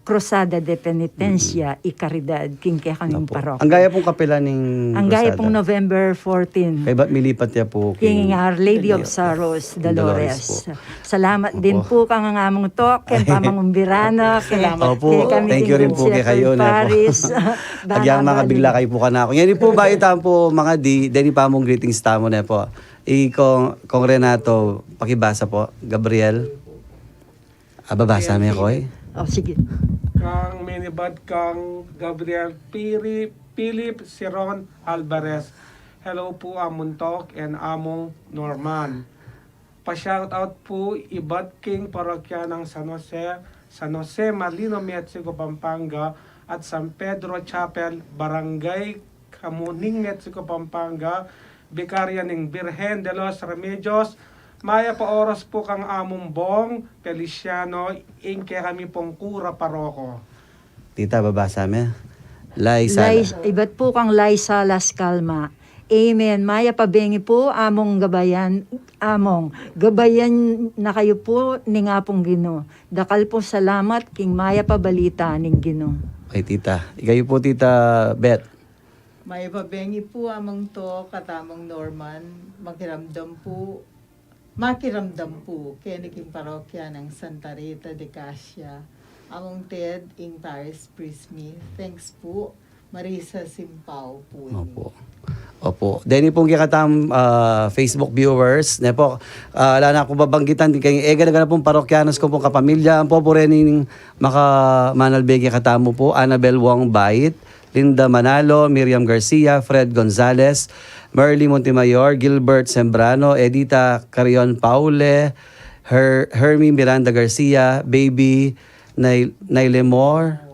Cruzada de Penitencia ikaridad king kaya kaming Opo. parok. Ang gaya pong kapila ng Ang gaya Cruzada. pong November 14. Kaya ba't milipat niya po? King Our Lady of Sorrows, Dolores. Salamat din po kang ang among to, ken pamangumbirana, ken Opo, thank you rin po kay kayo na po. Paris. Agyang mga bigla kayo po ka na ako. Yan po ba itam po mga deni pa mong greetings tamo na po. Kong Renato, pakibasa po. Gabriel. Babasa mo ko eh. Oh, sige. Kang minibad kang Gabriel Philip Siron Alvarez. Hello po among Tok and among Norman. Pa-shoutout po iba't king parokya ng San Jose Marlino, Mexico, Pampanga at San Pedro Chapel, Barangay Kamuning, Mexico, Pampanga, Vicaria ng Birhen de los Remedios. Maya pa oras po kang among Bong Feliciano, inke kami pong kura paroko. Tita, babasa mo. Laisa. Iba't po kang Laisa Las Calma. Amen. Maya pabengi po among gabayan na kayo po ning apong Ginoo. Dakal po salamat king Maya pabalita ning Ginoo. Ay, tita. Ikayo po, tita Beth. May babengi po among to katamong Norman, makiramdam po keniking parokya ng Santa Rita de Casia. Among Ted ing Paris Prismi. Thanks po. Marisa Simpao po. Opo. Opo. Deni pong kikatam Facebook viewers. Ne po, wala na akong babanggitan. Kaya na pong parokyanos ko pong kapamilya. Ang po po rin yung manalbegi katamo po. Annabel Wong Bait, Linda Manalo, Miriam Garcia, Fred Gonzalez, Merly Montemayor, Gilbert Sembrano, Edita Carion Paule, Hermie Miranda Garcia, Baby Nailemore,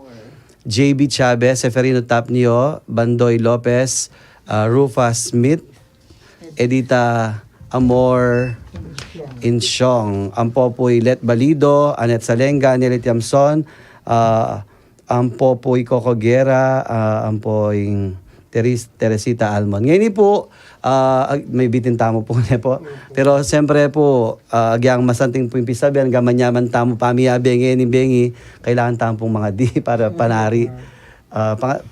JB Chavez, Seferino Tapnio, Bandoy Lopez, Rufa Smith, Edita Amor Insyong, Ampopoy Let Balido, Anet Salenga, Nelit Yamson, Ampopoy Coco Guerra, Ampoy Teresita Almon. Ngayon po, may bitin tamo po niya po. Pero siyempre po, agyang masanting po yung pisabihan, gamanyaman tamo pamiya, bengi, kailangan tampong mga di para panari.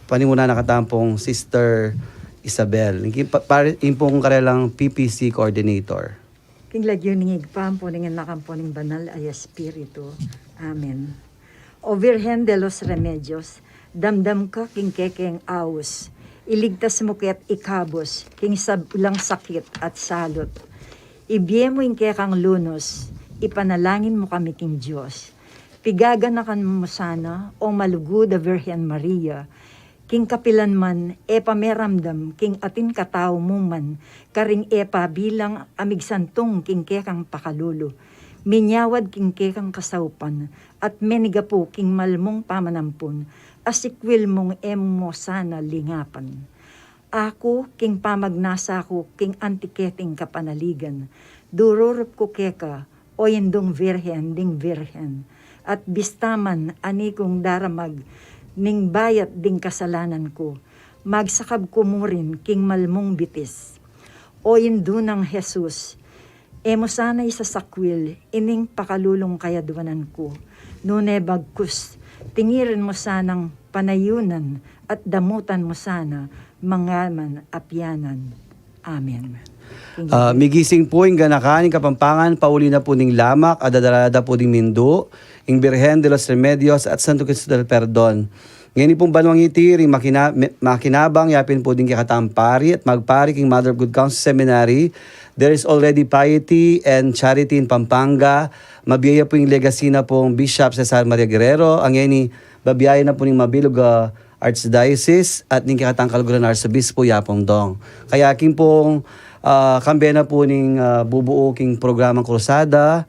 Panimuna nakatampong Sister Isabel. Yung pong karelang PPC Coordinator. King lagyo ning igpam po ning nakampo ning banal ay espiritu. Amen. O Virgen de los Remedios, damdam ka king kekeng aus. Iligtas mo kaya't ikabos, king ulang sakit at salot. Ibiye mo yung kekang lunos, ipanalangin mo kami king Diyos. Pigaganakan mo sana, o malugod a Virgen Maria, king kapilan man, epa meramdam, king atin katao mo man, karing epa bilang amigsantong king kekang pakalulo. Minyawad king kekang kasaupan, at meniga po king malmong pamanampun, asikwil mong emo sana lingapan. Ako, king pamagnasa ko, king antiketing kapanaligan. Dururup ko keka, o yendong virhen, ding virhen. At bistaman, ani kong daramag, ning bayat ding kasalanan ko. Magsakab ko mo rin, king malmong bitis. O yendo ng Jesus, emo sana'y sa sakwil, ining pakalulong kayadwanan ko. Nune bagkus, tingirin mo sanang panayunan at damutan mo sana mangaman apyanan. Amen. Migising po yung ganakaning Kapampangan, pauli na po ning Lamak, adadarada po ding Mindo, ing Birhen de los Remedios at Santo Cristo del Perdon. Ngayon pong banwang iti, ring makinabang, yapin po din kikatampari at magpari king Mother of Good Counsel Seminary. There is already piety and charity in Pampanga. Mabiyaya po yung legacy na pong Bishop Cesar Maria Guerrero. Ang ngayon babiyaya na po ng Mabilog Archdiocese at ning kikatang Kalguran Arsobispo Yapong Dong. Kaya king pong kambe na po ning bubuo king programang Cruzada.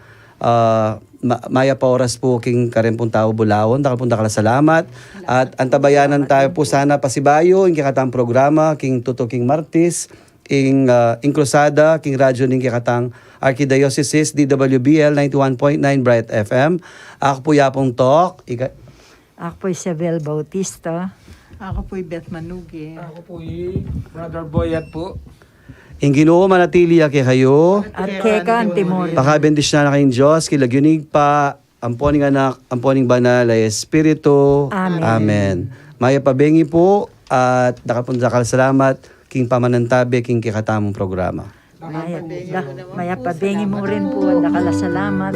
Maya pa oras po king karempong tao Bulawon. Dakal salamat. At antabayanan tayo po sana pasibayo ing kikatang programa king Tuto king Martis. Ing Cruzada, king radyo ning kikatang Archdiocese, DWBL 91.9 Bright FM. Ako po Yapong Tok. Ako po Isabel Bautista. Ako po'y Beth Manuge. Ako po Brother Boyat po. Ing Ginoo manatili kay kayo. At keka ang timor. Pakabendisyon na kayong Diyos, kilagyonig pa amponing anak, amponing banal ay Espiritu. Amen. Amen. Maya pabengi po at nakapunta salamat king pamanantabi king kikatamong programa. Maya pabengi mo rin po, nakala salamat.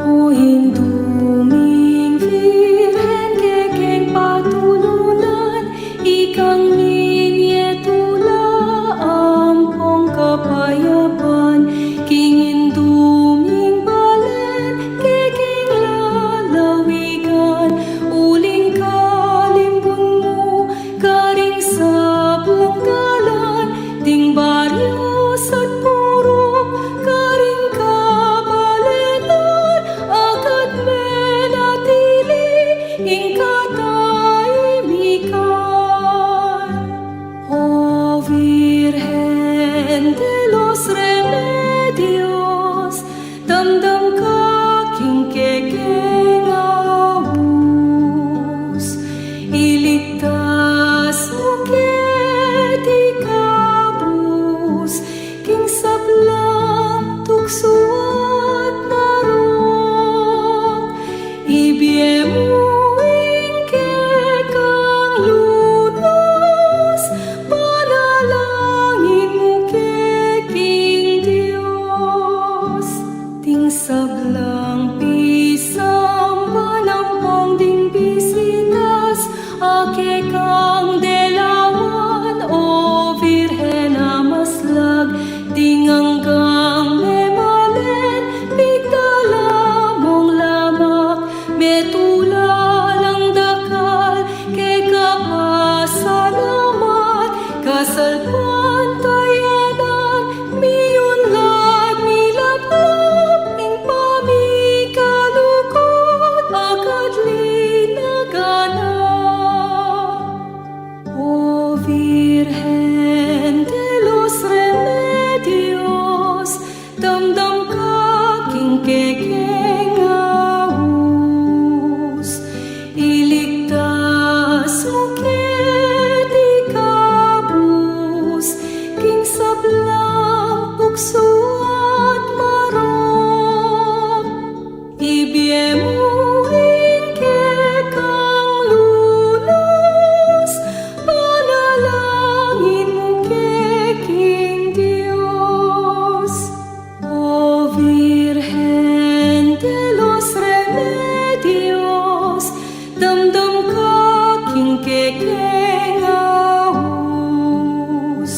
O hinduming Virhen kekeng patulunan, ikang ninyetula ampong kapayaban, king hinduming balen kekeng lalawigan, uling kalimbun mo karing sablang galan, ding baryos at purok karing kabalenan, agad menatili ingkatayimikan. O Virgen de los Remedios, damdam ka king kekeng awus, iligtas mo ket ikabus, king sablang tukso at marok, ibiyem mo ingkekang lunas, panalangin mo keking Diyos, ting sablang pisang manampong ding bisitas, ake kang delawan, o Virgen amaslag, ding hanggang memalen, bigdala mong lamak, metulalang dakal, ke kapasalamat, kasalpantayanan, miyunlad, milaplap, ing pamikalukot, agad linagana. O Virgen de los Remedios, damdam ka king kekeng awus, iligtas mo ket ikabus, king sablang tukso at marok, ibiyem mo ingkekang lunas, panalangin mo keking Diyos. O Virgen de los Remedios, damdam ka king kekeng awus,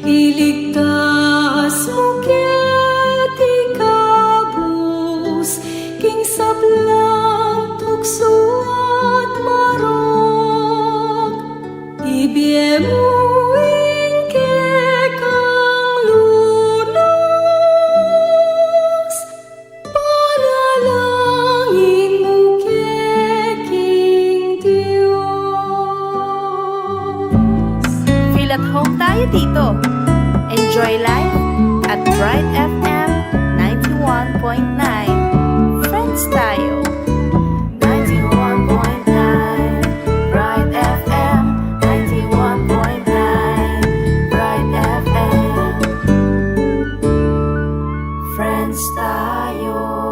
iligtas mo ket ikabus, king sablang tukso at marok, ibiyem mo ingkekang lunas, panalangin mo keking Diyos. Feel at home tayo dito. Enjoy life at Bright FM 91.9. Friends tayo. 91.9 Bright FM 91.9 Bright FM Friends tayo.